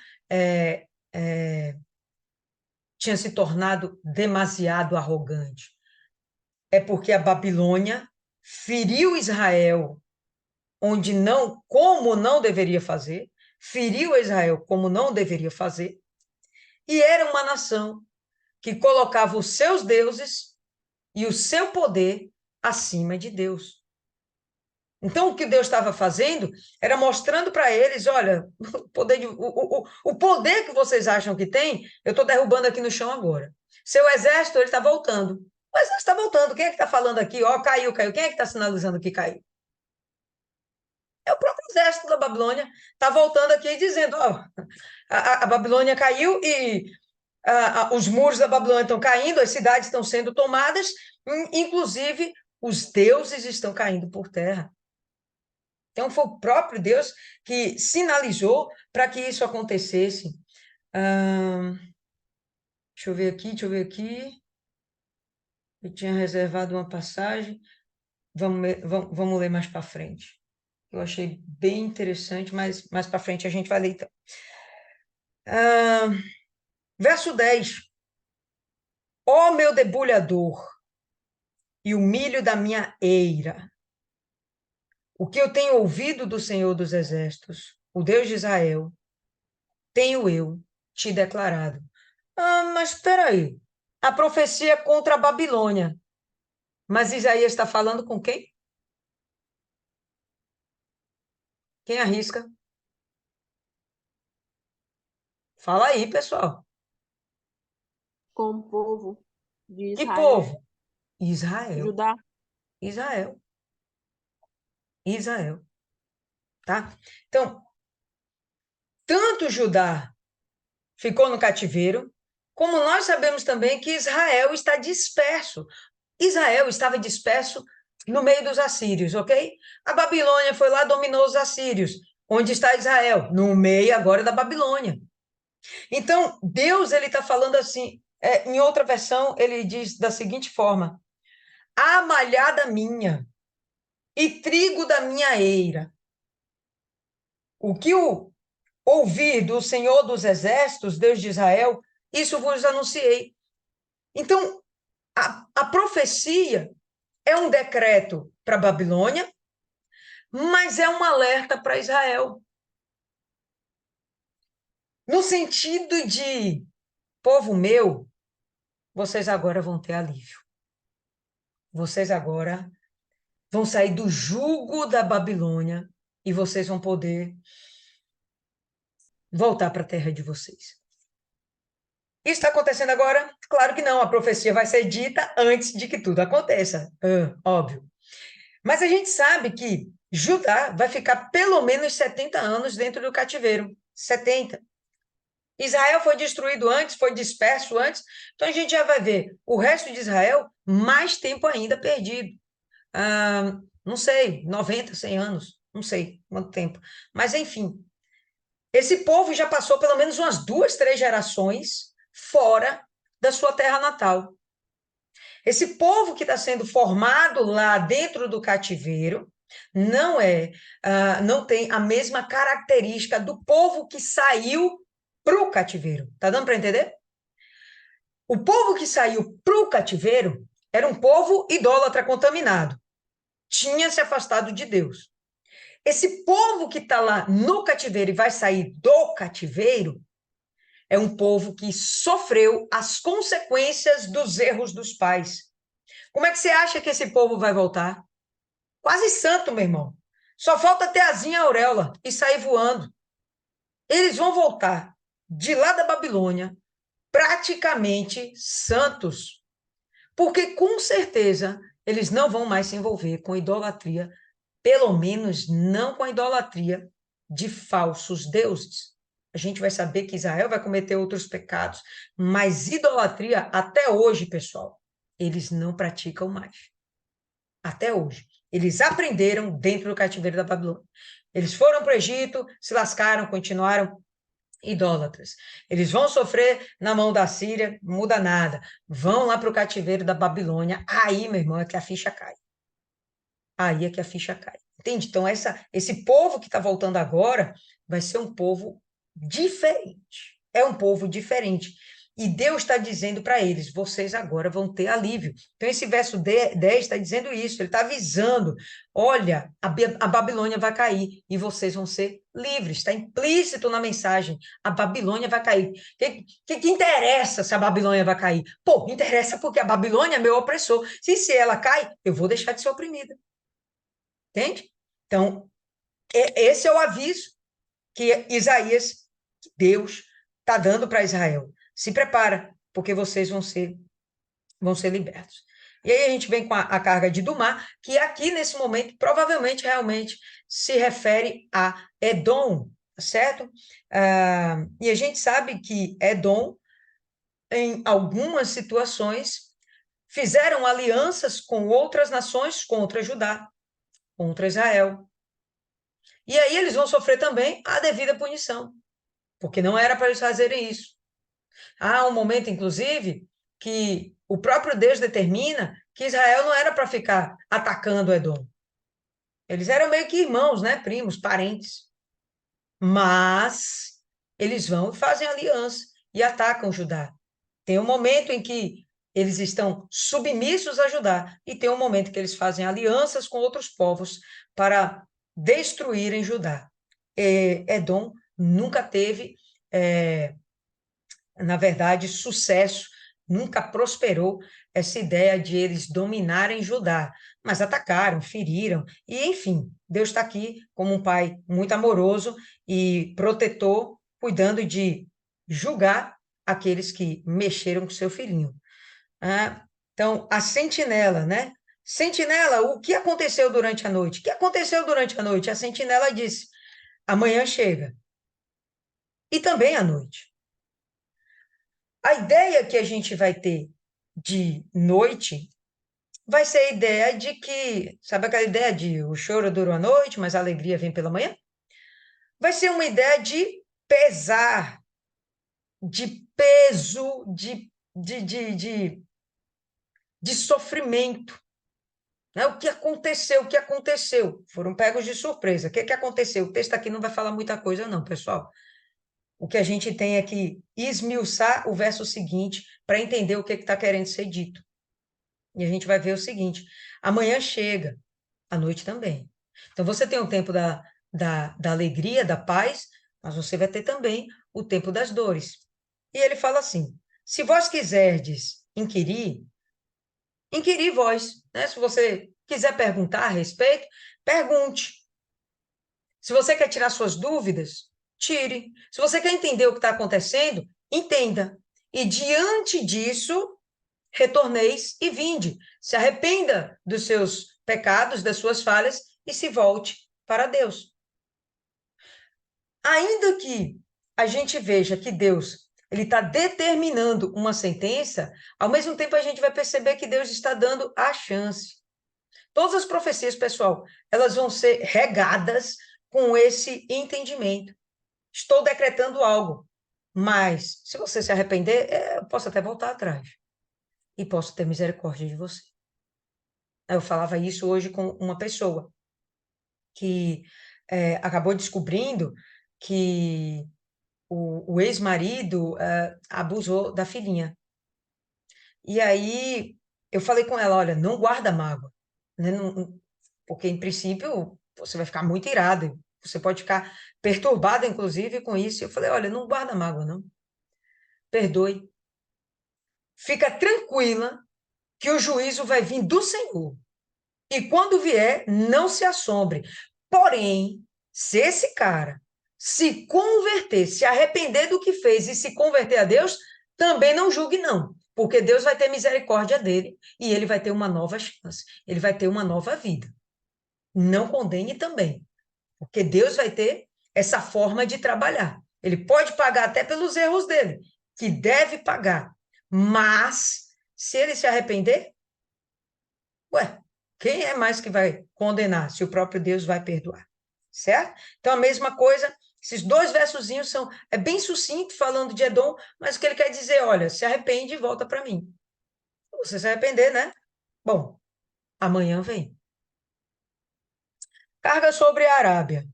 tinha se tornado demasiado arrogante. É porque a Babilônia feriu Israel onde não, como não deveria fazer, feriu Israel como não deveria fazer, e era uma nação que colocava os seus deuses e o seu poder acima de Deus. Então, o que Deus estava fazendo era mostrando para eles, olha, o poder que vocês acham que tem, eu estou derrubando aqui no chão agora. Seu exército, ele está voltando. O exército está voltando. Quem é que está falando aqui? Ó, caiu, caiu. Quem é que está sinalizando que caiu? É o próprio exército da Babilônia. Está voltando aqui dizendo, ó, a Babilônia caiu e os muros da Babilônia estão caindo, as cidades estão sendo tomadas, inclusive os deuses estão caindo por terra. Então, foi o próprio Deus que sinalizou para que isso acontecesse. Deixa eu ver aqui, deixa eu ver aqui. Eu tinha reservado uma passagem. Vamos ler mais para frente. Eu achei bem interessante, mas mais para frente a gente vai ler então. Verso 10. Ó meu debulhador e o milho da minha eira, o que eu tenho ouvido do Senhor dos Exércitos, o Deus de Israel, tenho eu te declarado. Mas espera aí. A profecia é contra a Babilônia. Mas Isaías está falando com quem? Quem arrisca? Fala aí, pessoal. Com o povo de Que Israel, povo? Israel. Judá. Israel. Israel. Tá? Então, tanto Judá ficou no cativeiro, como nós sabemos também que Israel está disperso. Israel estava disperso no meio dos assírios, ok? A Babilônia foi lá, dominou os assírios. Onde está Israel? No meio agora da Babilônia. Então, Deus, ele está falando assim, em outra versão, ele diz da seguinte forma: a malhada minha e trigo da minha eira. O que eu ouvi do Senhor dos Exércitos, Deus de Israel, isso vos anunciei. Então, a profecia é um decreto para a Babilônia, mas é um alerta para Israel. No sentido de, povo meu, vocês agora vão ter alívio. Vocês agora vão sair do jugo da Babilônia e vocês vão poder voltar para a terra de vocês. Isso está acontecendo agora? Claro que não, a profecia vai ser dita antes de que tudo aconteça, óbvio. Mas a gente sabe que Judá vai ficar pelo menos 70 anos dentro do cativeiro. 70. Israel foi destruído antes, foi disperso antes, então a gente já vai ver o resto de Israel mais tempo ainda perdido. Não sei, 90, 100 anos, não sei quanto tempo. Mas, enfim, esse povo já passou pelo menos umas 2, 3 gerações fora da sua terra natal. Esse povo que está sendo formado lá dentro do cativeiro não tem a mesma característica do povo que saiu para o cativeiro. Tá dando para entender? O povo que saiu para o cativeiro era um povo idólatra contaminado. Tinha se afastado de Deus. Esse povo que está lá no cativeiro e vai sair do cativeiro é um povo que sofreu as consequências dos erros dos pais. Como é que você acha que esse povo vai voltar? Quase santo, meu irmão. Só falta ter asinha auréola e sair voando. Eles vão voltar de lá da Babilônia praticamente santos. Porque, com certeza, eles não vão mais se envolver com idolatria, pelo menos não com a idolatria de falsos deuses. A gente vai saber que Israel vai cometer outros pecados, mas idolatria, até hoje, pessoal, eles não praticam mais. Até hoje. Eles aprenderam dentro do cativeiro da Babilônia. Eles foram para o Egito, se lascaram, continuaram idólatras. Eles vão sofrer na mão da Síria, não muda nada. Vão lá para o cativeiro da Babilônia. Aí, meu irmão, é que a ficha cai. Aí é que a ficha cai. Entende? Então, esse povo que está voltando agora vai ser um povo diferente. É um povo diferente. E Deus está dizendo para eles: vocês agora vão ter alívio. Então, esse verso 10 está dizendo isso. Ele está avisando: olha, a Babilônia vai cair e vocês vão ser livres. Está implícito na mensagem: a Babilônia vai cair. Que interessa se a Babilônia vai cair? Pô, interessa porque a Babilônia é meu opressor. Se ela cai, eu vou deixar de ser oprimida. Entende? Então, esse é o aviso que Isaías, que Deus está dando para Israel. Se prepara, porque vocês vão ser libertos. E aí a gente vem com a carga de Dumá, que aqui nesse momento provavelmente realmente se refere a Edom, certo? E a gente sabe que Edom, em algumas situações, fizeram alianças com outras nações contra Judá, contra Israel. E aí eles vão sofrer também a devida punição, porque não era para eles fazerem isso. Há um momento, inclusive, que o próprio Deus determina que Israel não era para ficar atacando Edom. Eles eram meio que irmãos, né? Primos, parentes. Mas eles vão e fazem aliança e atacam Judá. Tem um momento em que eles estão submissos a Judá e tem um momento que eles fazem alianças com outros povos para destruírem Judá. Edom nunca teve, na verdade, sucesso, nunca prosperou essa ideia de eles dominarem Judá, mas atacaram, feriram, e enfim, Deus está aqui como um pai muito amoroso e protetor, cuidando de julgar aqueles que mexeram com seu filhinho. Então, a sentinela, né? Sentinela, o que aconteceu durante a noite? O que aconteceu durante a noite? A sentinela disse: amanhã chega. E também à noite. A ideia que a gente vai ter de noite vai ser a ideia de que, sabe aquela ideia de o choro dura a noite, mas a alegria vem pela manhã? Vai ser uma ideia de pesar, de peso, de sofrimento. Né? O que aconteceu? O que aconteceu? Foram pegos de surpresa. O que aconteceu? O texto aqui não vai falar muita coisa, não, pessoal. O que a gente tem é que esmiuçar o verso seguinte para entender o que está querendo ser dito. E a gente vai ver o seguinte: amanhã chega, a noite também. Então você tem o tempo da alegria, da paz, mas você vai ter também o tempo das dores. E ele fala assim: se vós quiserdes inquirir, inquirir vós. Né? Se você quiser perguntar a respeito, pergunte. Se você quer tirar suas dúvidas, tire. Se você quer entender o que está acontecendo, entenda. E diante disso, retorneis e vinde. Se arrependa dos seus pecados, das suas falhas e se volte para Deus. Ainda que a gente veja que Deus ele está determinando uma sentença, ao mesmo tempo a gente vai perceber que Deus está dando a chance. Todas as profecias, pessoal, elas vão ser regadas com esse entendimento. Estou decretando algo, mas se você se arrepender, eu posso até voltar atrás e posso ter misericórdia de você. Eu falava isso hoje com uma pessoa que acabou descobrindo que o ex-marido abusou da filhinha. E aí eu falei com ela, olha, não guarda mágoa, né? Porque em princípio você vai ficar muito irado, você pode ficar perturbada, inclusive, com isso. Eu falei, olha, não guarda mágoa, não. Perdoe. Fica tranquila que o juízo vai vir do Senhor. E quando vier, não se assombre. Porém, se esse cara se converter, se arrepender do que fez e se converter a Deus, também não julgue, não. Porque Deus vai ter misericórdia dele e ele vai ter uma nova chance. Ele vai ter uma nova vida. Não condene também. Porque Deus vai ter essa forma de trabalhar. Ele pode pagar até pelos erros dele, que deve pagar. Mas, se ele se arrepender, ué, quem é mais que vai condenar se o próprio Deus vai perdoar? Certo? Então, a mesma coisa, esses dois versozinhos é bem sucinto falando de Edom, mas o que ele quer dizer, olha, se arrepende e volta para mim. Você se arrepender, né? Bom, amanhã vem. Carga sobre a Arábia.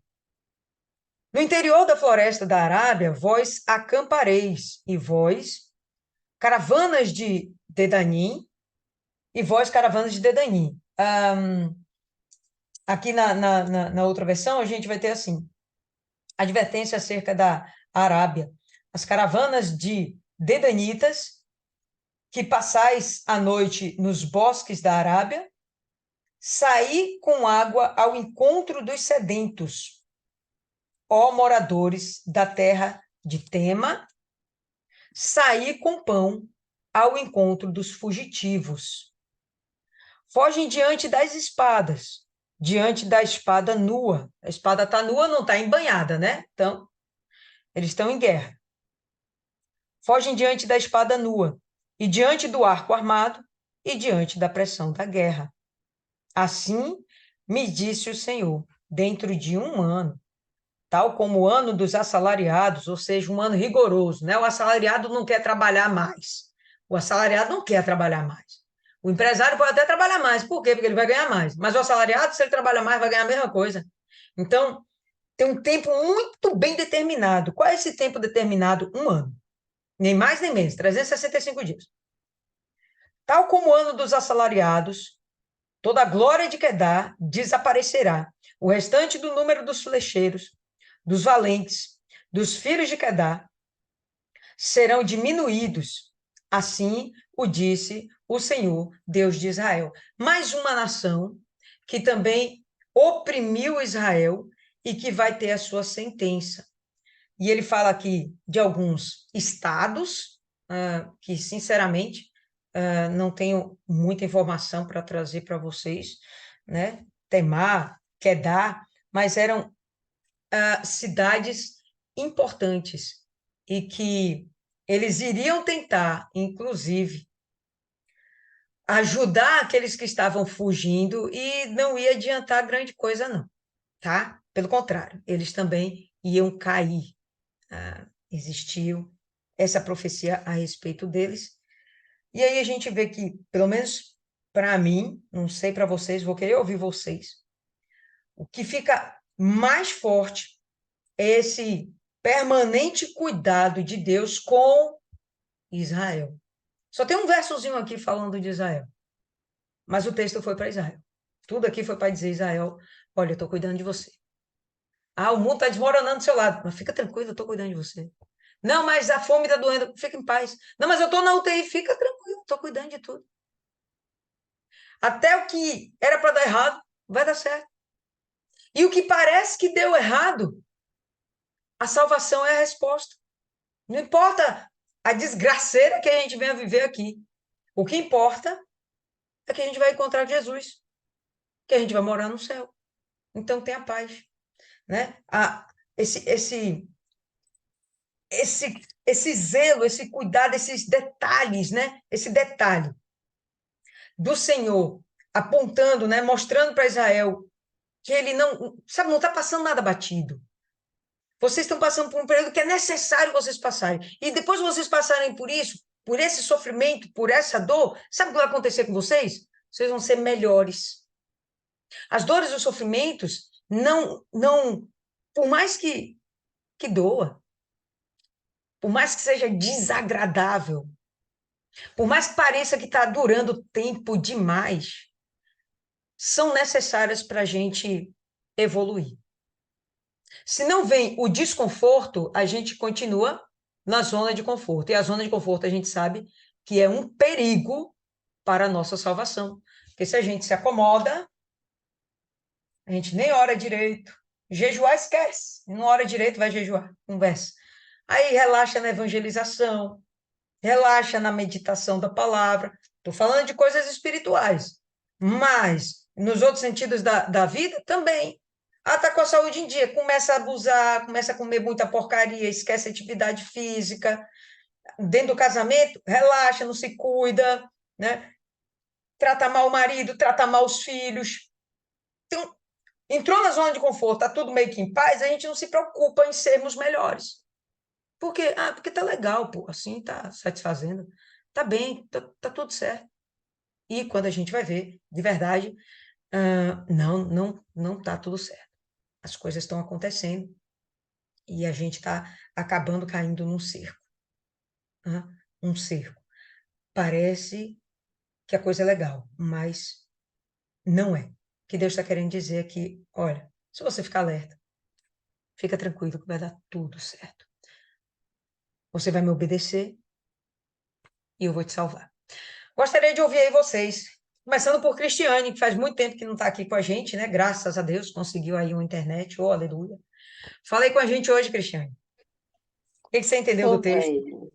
No interior da floresta da Arábia, vós acampareis, e vós, caravanas de Dedanim, e vós, caravanas de Dedanim. Aqui na outra versão, a gente vai ter assim, advertência acerca da Arábia. As caravanas de Dedanitas, que passais a noite nos bosques da Arábia, Saí com água ao encontro dos sedentos, ó moradores da terra de Tema, saí com pão ao encontro dos fugitivos. Fogem diante das espadas, diante da espada nua. A espada está nua, não está embanhada, né? Então, eles estão em guerra. Fogem diante da espada nua, e diante do arco armado, e diante da pressão da guerra. Assim me disse o Senhor, dentro de um ano, tal como o ano dos assalariados, ou seja, um ano rigoroso, né? O assalariado não quer trabalhar mais. O assalariado não quer trabalhar mais. O empresário pode até trabalhar mais. Por quê? Porque ele vai ganhar mais. Mas o assalariado, se ele trabalha mais, vai ganhar a mesma coisa. Então, tem um tempo muito bem determinado. Qual é esse tempo determinado? Um ano. Nem mais nem menos, 365 dias. Tal como o ano dos assalariados, toda a glória de Quedar desaparecerá. O restante do número dos flecheiros, dos valentes, dos filhos de Quedar, serão diminuídos. Assim o disse o Senhor, Deus de Israel. Mais uma nação que também oprimiu Israel e que vai ter a sua sentença. E ele fala aqui de alguns estados, que, sinceramente, não tenho muita informação para trazer para vocês, né? Temar, Quedar, mas eram cidades importantes e que eles iriam tentar, inclusive, ajudar aqueles que estavam fugindo e não ia adiantar grande coisa, não, tá? Pelo contrário, eles também iam cair. Existiu essa profecia a respeito deles. E aí a gente vê que, pelo menos para mim, não sei para vocês, vou querer ouvir vocês, o que fica mais forte é esse permanente cuidado de Deus com Israel. Só tem um versozinho aqui falando de Israel, mas o texto foi para Israel. Tudo aqui foi para dizer Israel, olha, eu estou cuidando de você. O mundo está desmoronando do seu lado, mas fica tranquilo, eu estou cuidando de você. Não, mas a fome está doendo, fica em paz. Não, mas eu estou na UTI, fica tranquilo, estou cuidando de tudo. Até o que era para dar errado, vai dar certo. E o que parece que deu errado, a salvação é a resposta. Não importa a desgraceira que a gente venha viver aqui. O que importa é que a gente vai encontrar Jesus, que a gente vai morar no céu. Então tenha paz, né? Esse zelo, esse cuidado, esses detalhes, né? Esse detalhe do Senhor apontando, né? Mostrando para Israel que ele não, sabe, não está passando nada batido. Vocês estão passando por um período que é necessário vocês passarem. E depois que vocês passarem por isso, por esse sofrimento, por essa dor, sabe o que vai acontecer com vocês? Vocês vão ser melhores. As dores e os sofrimentos não, por mais que doa, por mais que seja desagradável, por mais que pareça que está durando tempo demais, são necessárias para a gente evoluir. Se não vem o desconforto, a gente continua na zona de conforto. E a zona de conforto a gente sabe que é um perigo para a nossa salvação. Porque se a gente se acomoda, a gente nem ora direito. Jejuar, esquece. Não ora direito, vai jejuar. Conversa. Aí relaxa na evangelização, relaxa na meditação da palavra. Estou falando de coisas espirituais. Mas, nos outros sentidos da vida, também. Tá com a saúde em dia, começa a abusar, começa a comer muita porcaria, esquece a atividade física. Dentro do casamento, relaxa, não se cuida, né? Trata mal o marido, trata mal os filhos. Então, entrou na zona de conforto, tá tudo meio que em paz, a gente não se preocupa em sermos melhores. Por quê? Porque tá legal, pô, assim tá satisfazendo. Tá bem, tá tudo certo. E quando a gente vai ver, de verdade, não tá tudo certo. As coisas estão acontecendo e a gente está acabando caindo num cerco. Um cerco. Parece que a coisa é legal, mas não é. O que Deus está querendo dizer é que, olha, se você ficar alerta, fica tranquilo que vai dar tudo certo. Você vai me obedecer e eu vou te salvar. Gostaria de ouvir aí vocês. Começando por Cristiane, que faz muito tempo que não está aqui com a gente, né? Graças a Deus, conseguiu aí uma internet, oh, aleluia. Fala aí com a gente hoje, Cristiane. O que você entendeu do Tô texto? bem.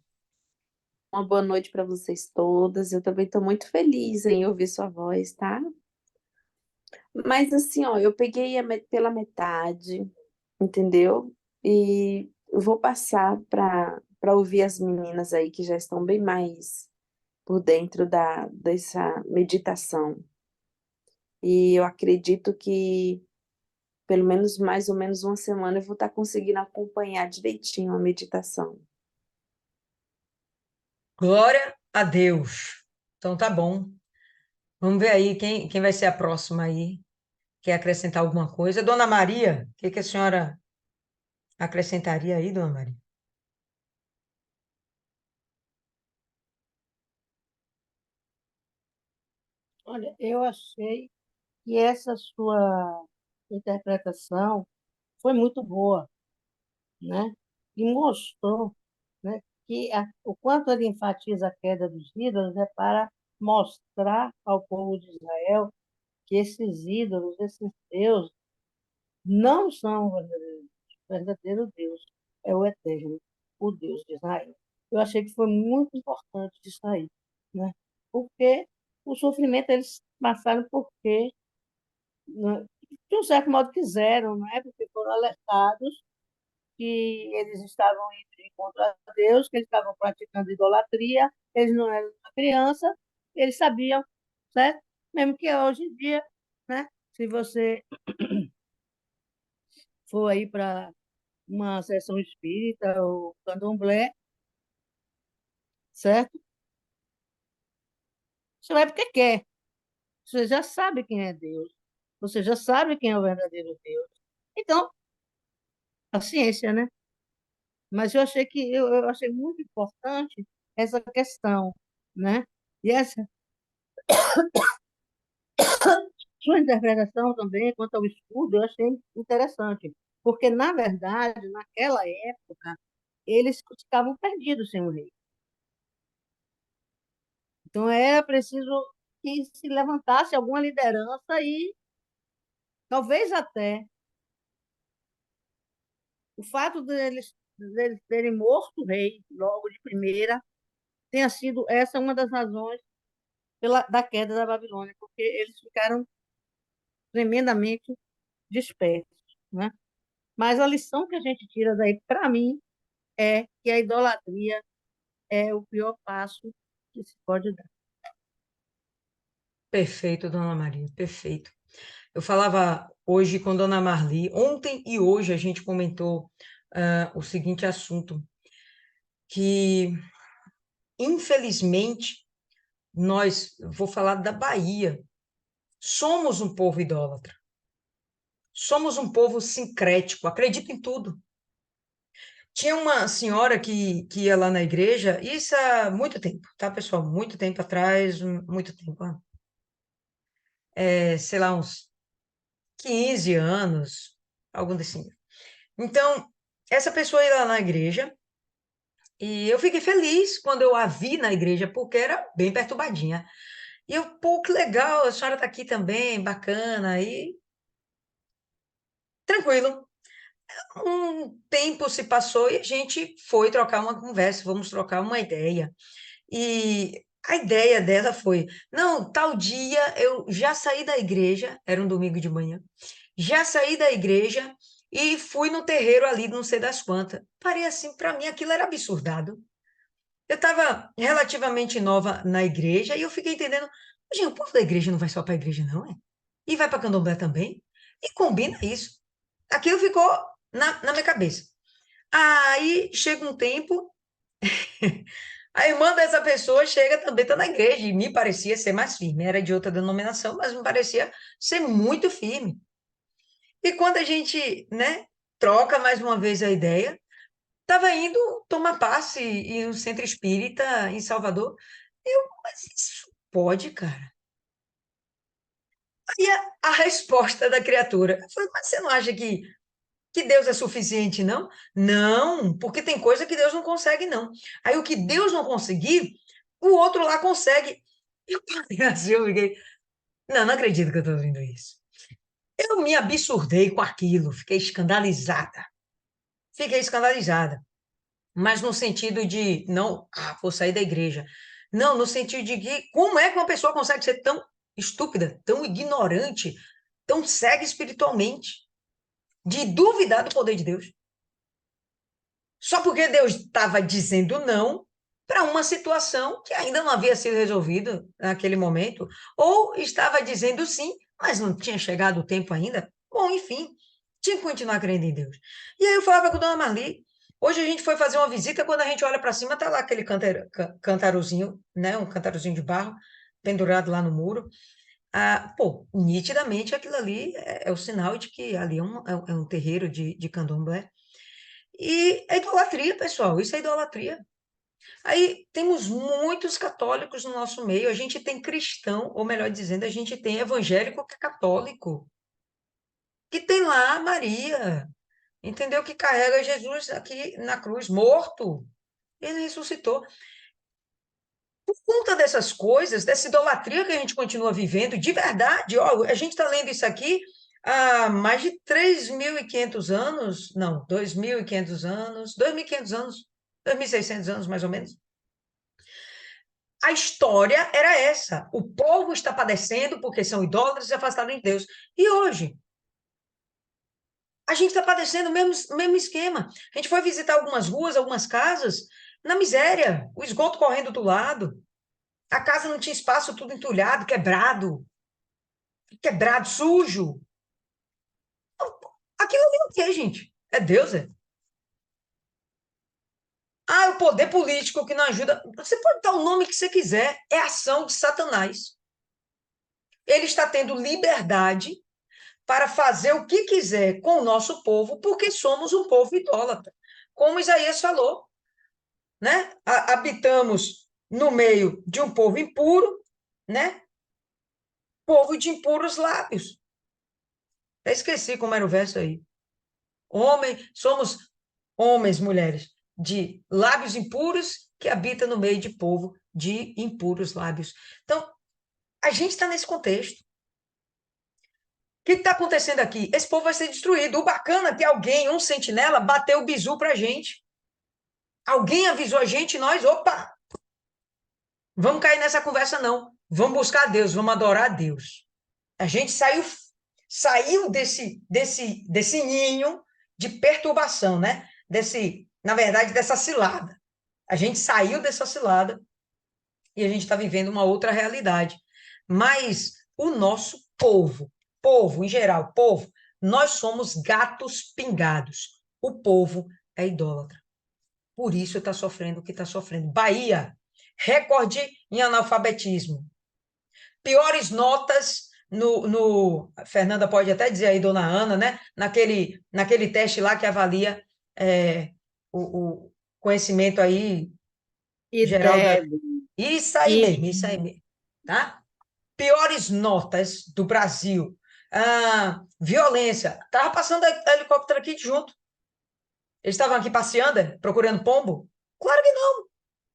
Uma boa noite para vocês todas. Eu também estou muito feliz em ouvir sua voz, tá? Mas assim, ó, eu peguei pela metade, entendeu? E eu vou passar para ouvir as meninas aí que já estão bem mais por dentro dessa meditação. E eu acredito que pelo menos mais ou menos uma semana eu vou estar conseguindo acompanhar direitinho a meditação. Glória a Deus. Então tá bom. Vamos ver aí quem vai ser a próxima aí. Quer acrescentar alguma coisa? Dona Maria, o que a senhora acrescentaria aí, Dona Maria? Olha, eu achei que essa sua interpretação foi muito boa, né? E mostrou, né, que o quanto ele enfatiza a queda dos ídolos é para mostrar ao povo de Israel que esses ídolos, esses deuses, não são o verdadeiro Deus, é o eterno, o Deus de Israel. Eu achei que foi muito importante isso aí, né? Porque o sofrimento eles passaram porque, né, de um certo modo, quiseram, não é? Porque foram alertados que eles estavam indo contra Deus, que eles estavam praticando idolatria, eles não eram uma criança, eles sabiam, certo? Mesmo que hoje em dia, né? Se você for aí para uma sessão espírita ou candomblé, certo? Você vai porque quer. Você já sabe quem é Deus. Você já sabe quem é o verdadeiro Deus. Então, paciência, né? Mas eu achei muito importante essa questão, né? E essa sua interpretação também quanto ao estudo, eu achei interessante, porque na verdade, naquela época, eles ficavam perdidos sem o rei. Então era preciso que se levantasse alguma liderança e talvez até o fato deles terem morto o rei logo de primeira tenha sido essa uma das razões da queda da Babilônia, porque eles ficaram tremendamente dispersos, né? Mas a lição que a gente tira daí, para mim, é que a idolatria é o pior passo que se pode dar. Perfeito, Dona Maria, perfeito. Eu falava hoje com Dona Marli, ontem e hoje a gente comentou o seguinte assunto, que infelizmente vou falar da Bahia, somos um povo idólatra, somos um povo sincrético, acredita em tudo. Tinha uma senhora que ia lá na igreja, isso há muito tempo, tá, pessoal? Muito tempo atrás, muito tempo, sei lá, uns 15 anos, algo assim. Então, essa pessoa ia lá na igreja, e eu fiquei feliz quando eu a vi na igreja, porque era bem perturbadinha. E eu, pô, que legal, a senhora tá aqui também, bacana, e tranquilo. Um tempo se passou e a gente foi trocar uma conversa, vamos trocar uma ideia. E a ideia dela foi: não, tal dia eu já saí da igreja, era um domingo de manhã, já saí da igreja e fui no terreiro ali, não sei das quantas. Parei assim, para mim aquilo era absurdado. Eu estava relativamente nova na igreja e eu fiquei entendendo: gente, o povo da igreja não vai só para a igreja, não, é? E vai para candomblé também? E combina isso. Aquilo ficou na minha cabeça. Aí chega um tempo, a irmã dessa pessoa chega também, está na igreja, e me parecia ser mais firme. Era de outra denominação, mas me parecia ser muito firme. E quando a gente, né, troca mais uma vez a ideia, estava indo tomar passe em um centro espírita em Salvador. Mas isso pode, cara? Aí a resposta da criatura foi: mas você não acha que Deus é suficiente, não? Não, porque tem coisa que Deus não consegue, não. Aí o que Deus não conseguir, o outro lá consegue. Eu parei assim, eu fiquei, Não, não acredito que eu estou ouvindo isso. Eu me absurdei com aquilo, fiquei escandalizada. Fiquei escandalizada. Mas no sentido de, não, vou sair da igreja. Não, no sentido de que, como é que uma pessoa consegue ser tão estúpida, tão ignorante, tão cega espiritualmente, de duvidar do poder de Deus? Só porque Deus estava dizendo não para uma situação que ainda não havia sido resolvida naquele momento, ou estava dizendo sim, mas não tinha chegado o tempo ainda. Bom, enfim, tinha que continuar crendo em Deus. E aí eu falava com a dona Marli, hoje a gente foi fazer uma visita, quando a gente olha para cima, tá lá aquele cantarozinho, né, um cantarozinho de barro, pendurado lá no muro. Pô, nitidamente aquilo ali é o sinal de que ali é um terreiro de candomblé. E é idolatria, pessoal, isso é idolatria. Aí temos muitos católicos no nosso meio, a gente tem cristão, ou melhor dizendo, a gente tem evangélico que é católico, que tem lá Maria, entendeu? Que carrega Jesus aqui na cruz, morto. Ele ressuscitou. Por conta dessas coisas, dessa idolatria que a gente continua vivendo, de verdade, ó, a gente está lendo isso aqui há mais de 3.500 anos, não, 2.500 anos, 2.500 anos, 2.600 anos, mais ou menos. A história era essa. O povo está padecendo porque são idólatras e afastados de Deus. E hoje? A gente está padecendo o mesmo esquema. A gente foi visitar algumas ruas, algumas casas, na miséria, o esgoto correndo do lado. A casa não tinha espaço, tudo entulhado, quebrado, sujo. Aquilo ali é o quê, gente? É Deus, é? É o poder político que não ajuda. Você pode dar o nome que você quiser, é ação de Satanás. Ele está tendo liberdade para fazer o que quiser com o nosso povo, porque somos um povo idólatra. Como Isaías falou, né? Habitamos no meio de um povo impuro, né? Povo de impuros lábios. Eu esqueci como era o verso aí. Somos homens, mulheres, de lábios impuros que habitam no meio de povo de impuros lábios. Então, a gente está nesse contexto. O que está acontecendo aqui? Esse povo vai ser destruído. O bacana é que alguém, um sentinela, bateu o bizu para a gente. Alguém avisou a gente, nós, opa, vamos cair nessa conversa não. Vamos buscar Deus, vamos adorar a Deus. A gente saiu desse ninho de perturbação, né? Na verdade, dessa cilada. A gente saiu dessa cilada e a gente está vivendo uma outra realidade. Mas o nosso povo em geral, nós somos gatos pingados. O povo é idólatra. Por isso está sofrendo o que está sofrendo. Bahia, recorde em analfabetismo. Piores notas Fernanda pode até dizer aí, dona Ana, né? Naquele teste lá que avalia o conhecimento aí E geral da. deve, Isso aí e mesmo, isso aí mesmo. Tá? Piores notas do Brasil. Violência. Estava passando a helicóptero aqui junto. Eles estavam aqui passeando, procurando pombo? Claro que não.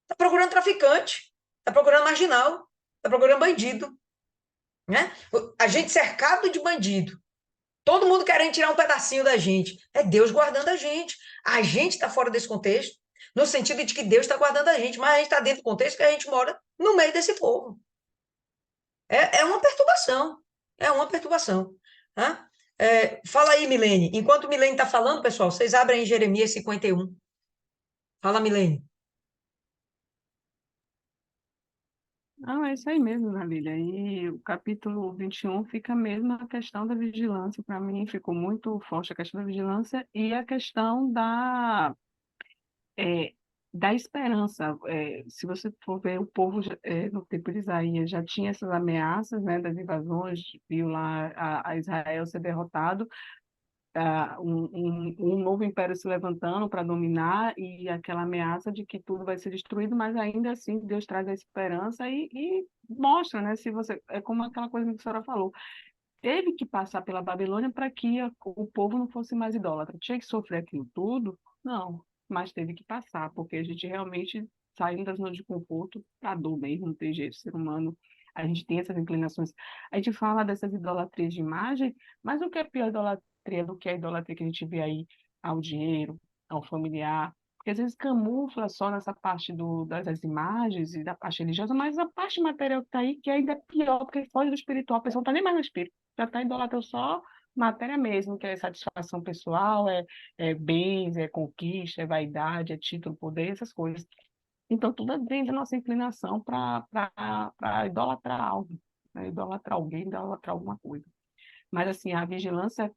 Está procurando traficante, está procurando marginal, está procurando bandido. Né? A gente cercado de bandido. Todo mundo querendo tirar um pedacinho da gente. É Deus guardando a gente. A gente está fora desse contexto, no sentido de que Deus está guardando a gente, mas a gente está dentro do contexto que a gente mora no meio desse povo. É uma perturbação. É uma perturbação. Tá? Fala aí, Milene. Enquanto Milene está falando, pessoal, vocês abrem em Jeremias 51. Fala, Milene. Ah, é isso aí mesmo, Navília. E o capítulo 21 fica mesmo a questão da vigilância. Para mim, ficou muito forte a questão da vigilância e a questão é, da esperança. Se você for ver, o povo, no tempo de Isaías, já tinha essas ameaças, né, das invasões, viu lá a Israel ser derrotado, um novo império se levantando para dominar e aquela ameaça de que tudo vai ser destruído, mas ainda assim Deus traz a esperança e mostra, né? Se você é como aquela coisa que a senhora falou, teve que passar pela Babilônia para que o povo não fosse mais idólatra. Tinha que sofrer aquilo tudo? Não, mas teve que passar, porque a gente realmente saindo das zonas de conforto, para dor mesmo, não tem jeito, ser humano a gente tem essas inclinações. A gente fala dessas idolatrias de imagem, mas o que é pior idolatria do que a idolatria que a gente vê aí ao dinheiro, ao familiar? Porque às vezes camufla só nessa parte das imagens e da parte religiosa, mas a parte material que está aí, que ainda é pior, porque foge do espiritual, a pessoa não está nem mais no espírito, já está idolatrando só matéria mesmo, que é satisfação pessoal, é bens, é conquista, é vaidade, é título, poder, essas coisas. Então, tudo vem da nossa inclinação para idolatrar algo, né? Idolatrar alguém, idolatrar alguma coisa. Mas, assim, a vigilância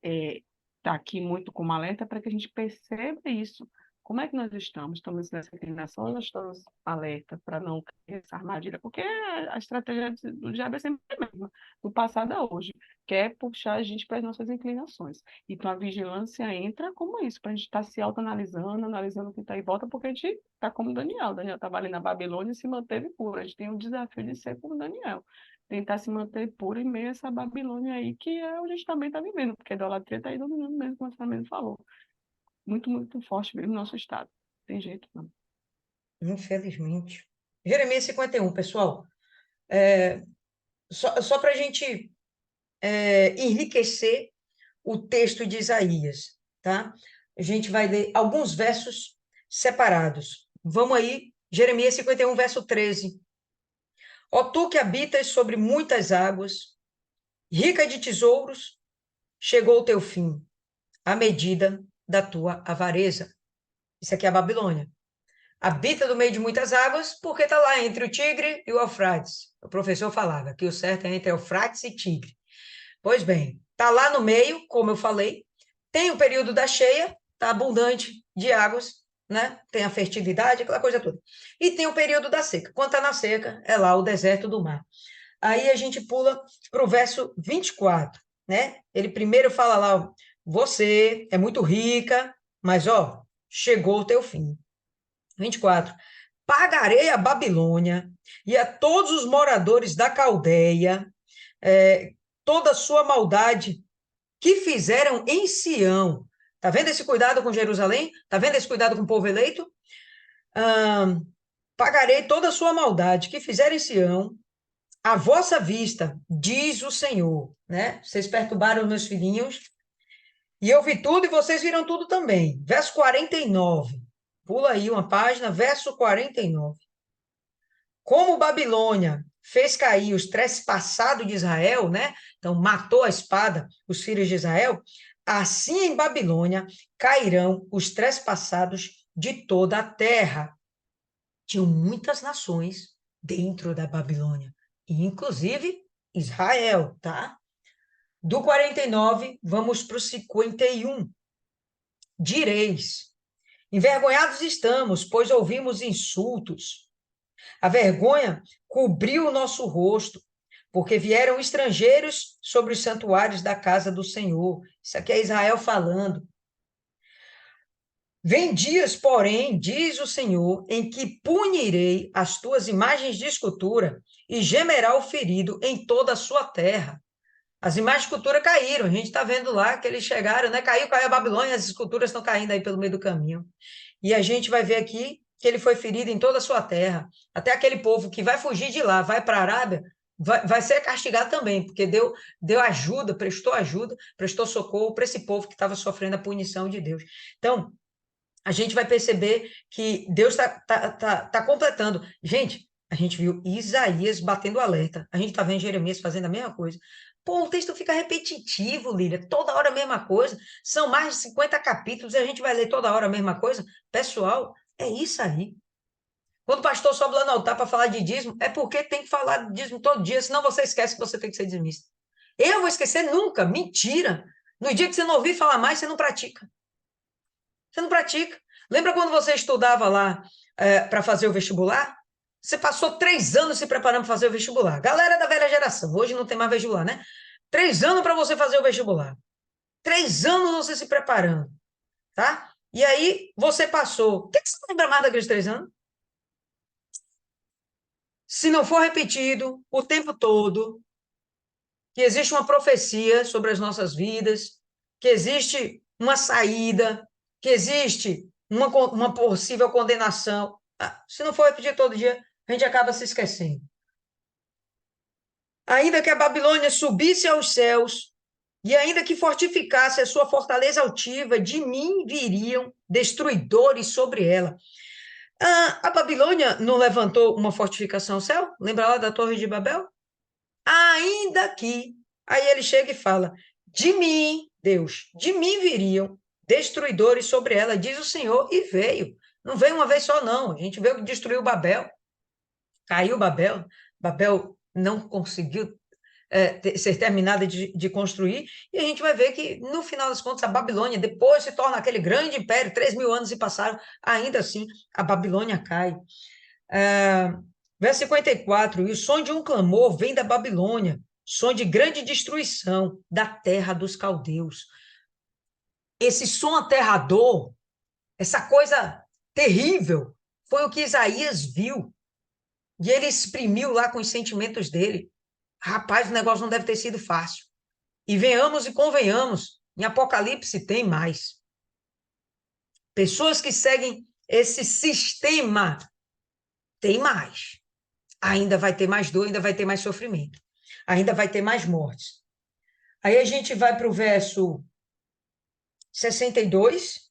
está aqui muito como alerta para que a gente perceba isso. Como é que nós estamos? Estamos nessa inclinação ou nós estamos alerta para não cair nessa armadilha? Porque a estratégia do diabo é sempre a mesma, do passado a hoje, quer puxar a gente para as nossas inclinações. Então, a vigilância entra como isso, para a gente estar se autoanalisando, analisando o que está em volta, porque a gente está como Daniel. Daniel estava ali na Babilônia e se manteve puro. A gente tem o desafio de ser como Daniel, tentar se manter puro em meio a essa Babilônia aí, que é onde a gente também está vivendo, porque a idolatria está aí dominando mesmo, como você mesmo falou. Muito, muito forte mesmo no nosso estado. Tem jeito, não. Infelizmente. Jeremias 51, pessoal. Só para a gente enriquecer o texto de Isaías, tá? A gente vai ler alguns versos separados. Vamos aí, Jeremias 51, verso 13. Ó tu que habitas sobre muitas águas, rica de tesouros, chegou o teu fim, à medida da tua avareza. Isso aqui é a Babilônia. Habita no meio de muitas águas, porque está lá entre o Tigre e o Eufrates. O professor falava que o certo é entre Eufrates e Tigre. Pois bem, está lá no meio, como eu falei, tem o período da cheia, está abundante de águas, né? Tem a fertilidade, aquela coisa toda. E tem o período da seca. Quando está na seca, é lá o deserto do mar. Aí a gente pula para o verso 24, né? Ele primeiro fala lá, ó, você é muito rica, mas, ó, chegou o teu fim. 24. Pagarei a Babilônia e a todos os moradores da Caldeia toda a sua maldade que fizeram em Sião. Tá vendo esse cuidado com Jerusalém? Tá vendo esse cuidado com o povo eleito? Pagarei toda a sua maldade que fizeram em Sião à vossa vista, diz o Senhor, né? Vocês perturbaram meus filhinhos e eu vi tudo e vocês viram tudo também. Verso 49. Pula aí uma página, verso 49. Como Babilônia fez cair os trespassados de Israel, né? Então, matou a espada os filhos de Israel, assim em Babilônia cairão os trespassados de toda a terra. Tinham muitas nações dentro da Babilônia, inclusive Israel, tá? Do 49, vamos para o 51. Direis, envergonhados estamos, pois ouvimos insultos. A vergonha cobriu o nosso rosto, porque vieram estrangeiros sobre os santuários da casa do Senhor. Isso aqui é Israel falando. Vem dias, porém, diz o Senhor, em que punirei as tuas imagens de escultura e gemerá o ferido em toda a sua terra. As imagens de escultura caíram, a gente está vendo lá que eles chegaram, né? Caiu a Babilônia, as esculturas estão caindo aí pelo meio do caminho. E a gente vai ver aqui que ele foi ferido em toda a sua terra. Até aquele povo que vai fugir de lá, vai para a Arábia, vai ser castigado também, porque deu ajuda, prestou socorro para esse povo que estava sofrendo a punição de Deus. Então, a gente vai perceber que Deus tá completando. Gente, a gente viu Isaías batendo alerta. A gente está vendo Jeremias fazendo a mesma coisa. Pô, o texto fica repetitivo, Lília. Toda hora a mesma coisa. São mais de 50 capítulos e a gente vai ler toda hora a mesma coisa. Pessoal, é isso aí. Quando o pastor sobe lá no altar para falar de dízimo, é porque tem que falar de dízimo todo dia, senão você esquece que você tem que ser dizimista. Eu vou esquecer nunca. Mentira. No dia que você não ouvir falar mais, você não pratica. Você não pratica. Lembra quando você estudava lá para fazer o vestibular? Você passou 3 anos se preparando para fazer o vestibular. Galera da velha geração, hoje não tem mais vestibular, né? 3 anos para você fazer o vestibular. 3 anos você se preparando, tá? E aí você passou. O que você lembra mais daqueles 3 anos? Se não for repetido o tempo todo, que existe uma profecia sobre as nossas vidas, que existe uma saída, que existe uma possível condenação. Se não for repetir todo dia, a gente acaba se esquecendo. Ainda que a Babilônia subisse aos céus, e ainda que fortificasse a sua fortaleza altiva, de mim viriam destruidores sobre ela. A Babilônia não levantou uma fortificação ao céu? Lembra lá da Torre de Babel? Ainda que. Aí ele chega e fala: de mim, Deus, de mim viriam destruidores sobre ela, diz o Senhor, e veio. Não veio uma vez só, não. A gente veio que destruiu Babel. Caiu Babel. Babel não conseguiu ser terminada de construir, e a gente vai ver que, no final das contas, a Babilônia depois se torna aquele grande império, 3.000 anos se passaram, ainda assim, a Babilônia cai. Verso 54, e o som de um clamor vem da Babilônia, som de grande destruição da terra dos caldeus. Esse som aterrador, essa coisa terrível, foi o que Isaías viu, e ele exprimiu lá com os sentimentos dele. Rapaz, o negócio não deve ter sido fácil. E venhamos e convenhamos, em Apocalipse tem mais. Pessoas que seguem esse sistema, tem mais. Ainda vai ter mais dor, ainda vai ter mais sofrimento. Ainda vai ter mais mortes. Aí a gente vai para o verso 62.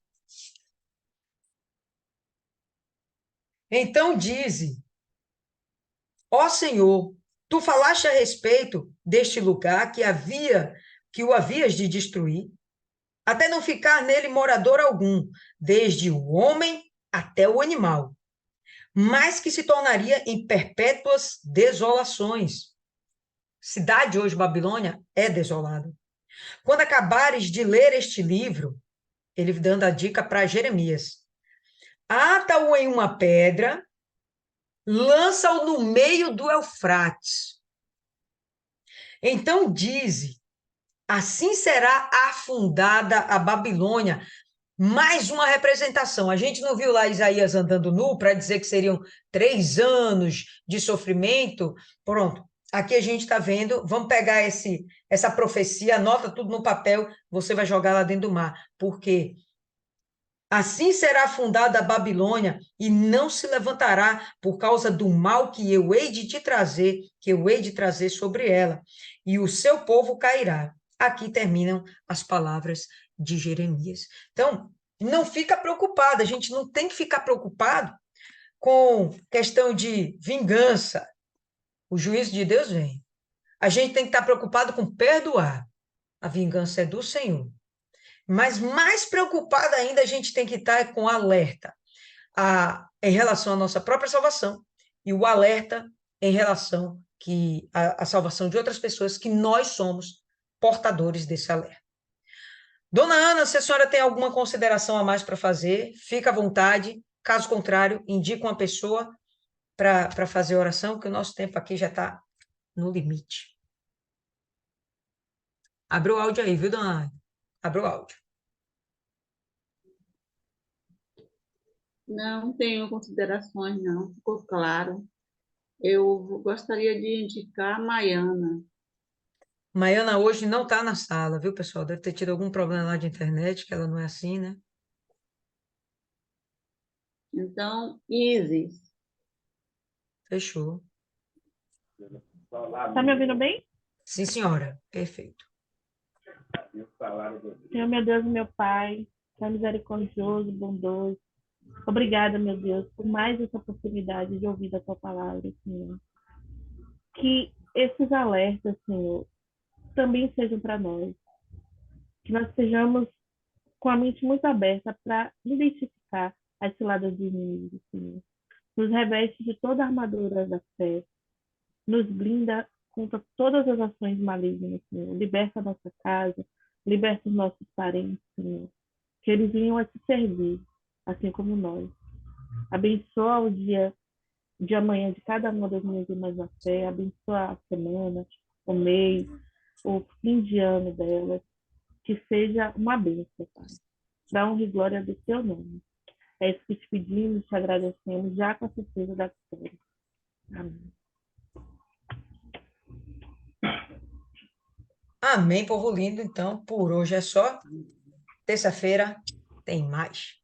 Então dize, ó Senhor, tu falaste a respeito deste lugar que o havias de destruir, até não ficar nele morador algum, desde o homem até o animal, mas que se tornaria em perpétuas desolações. Cidade hoje, Babilônia, é desolada. Quando acabares de ler este livro, ele dando a dica para Jeremias, ata-o em uma pedra, lança-o no meio do Eufrates. Então dize, assim será afundada a Babilônia. Mais uma representação. A gente não viu lá Isaías andando nu para dizer que seriam 3 anos de sofrimento. Pronto. Aqui a gente está vendo. Vamos pegar essa profecia, anota tudo no papel, você vai jogar lá dentro do mar. Por quê? Assim será afundada a Babilônia e não se levantará por causa do mal que eu hei de te trazer, que eu hei de trazer sobre ela. E o seu povo cairá. Aqui terminam as palavras de Jeremias. Então, não fica preocupado, a gente não tem que ficar preocupado com questão de vingança. O juízo de Deus vem. A gente tem que estar preocupado com perdoar. A vingança é do Senhor. Mas mais preocupado ainda a gente tem que estar com alerta em relação à nossa própria salvação e o alerta em relação à salvação de outras pessoas, que nós somos portadores desse alerta. Dona Ana, se a senhora tem alguma consideração a mais para fazer, fica à vontade. Caso contrário, indique uma pessoa para fazer oração, que o nosso tempo aqui já está no limite. Abre o áudio aí, viu, dona Ana? Abre o áudio. Não tenho considerações, não, ficou claro. Eu gostaria de indicar a Maiana. Maiana hoje não está na sala, viu, pessoal? Deve ter tido algum problema lá de internet, que ela não é assim, né? Então, Isis. Fechou. Tá me ouvindo bem? Sim, senhora. Perfeito. Senhor, meu Deus e meu Pai, Pai misericordioso, bondoso. Obrigada, meu Deus, por mais essa oportunidade de ouvir a tua palavra, Senhor. Que esses alertas, Senhor, também sejam para nós. Que nós estejamos com a mente muito aberta para identificar as ciladas do inimigo, Senhor. Nos reveste de toda a armadura da fé. Nos blinda contra todas as ações malignas, Senhor. Liberta a nossa casa, liberta os nossos parentes, Senhor. Que eles venham a te servir, assim como nós. Abençoa o dia de amanhã de cada uma das minhas irmãs na fé. Abençoa a semana, o mês, o fim de ano delas. Que seja uma bênção, Pai. Dá honra e glória do teu nome. É isso que te pedimos, te agradecemos, já com a certeza da vitória. Amém. Amém, povo lindo. Então, por hoje é só. Terça-feira tem mais.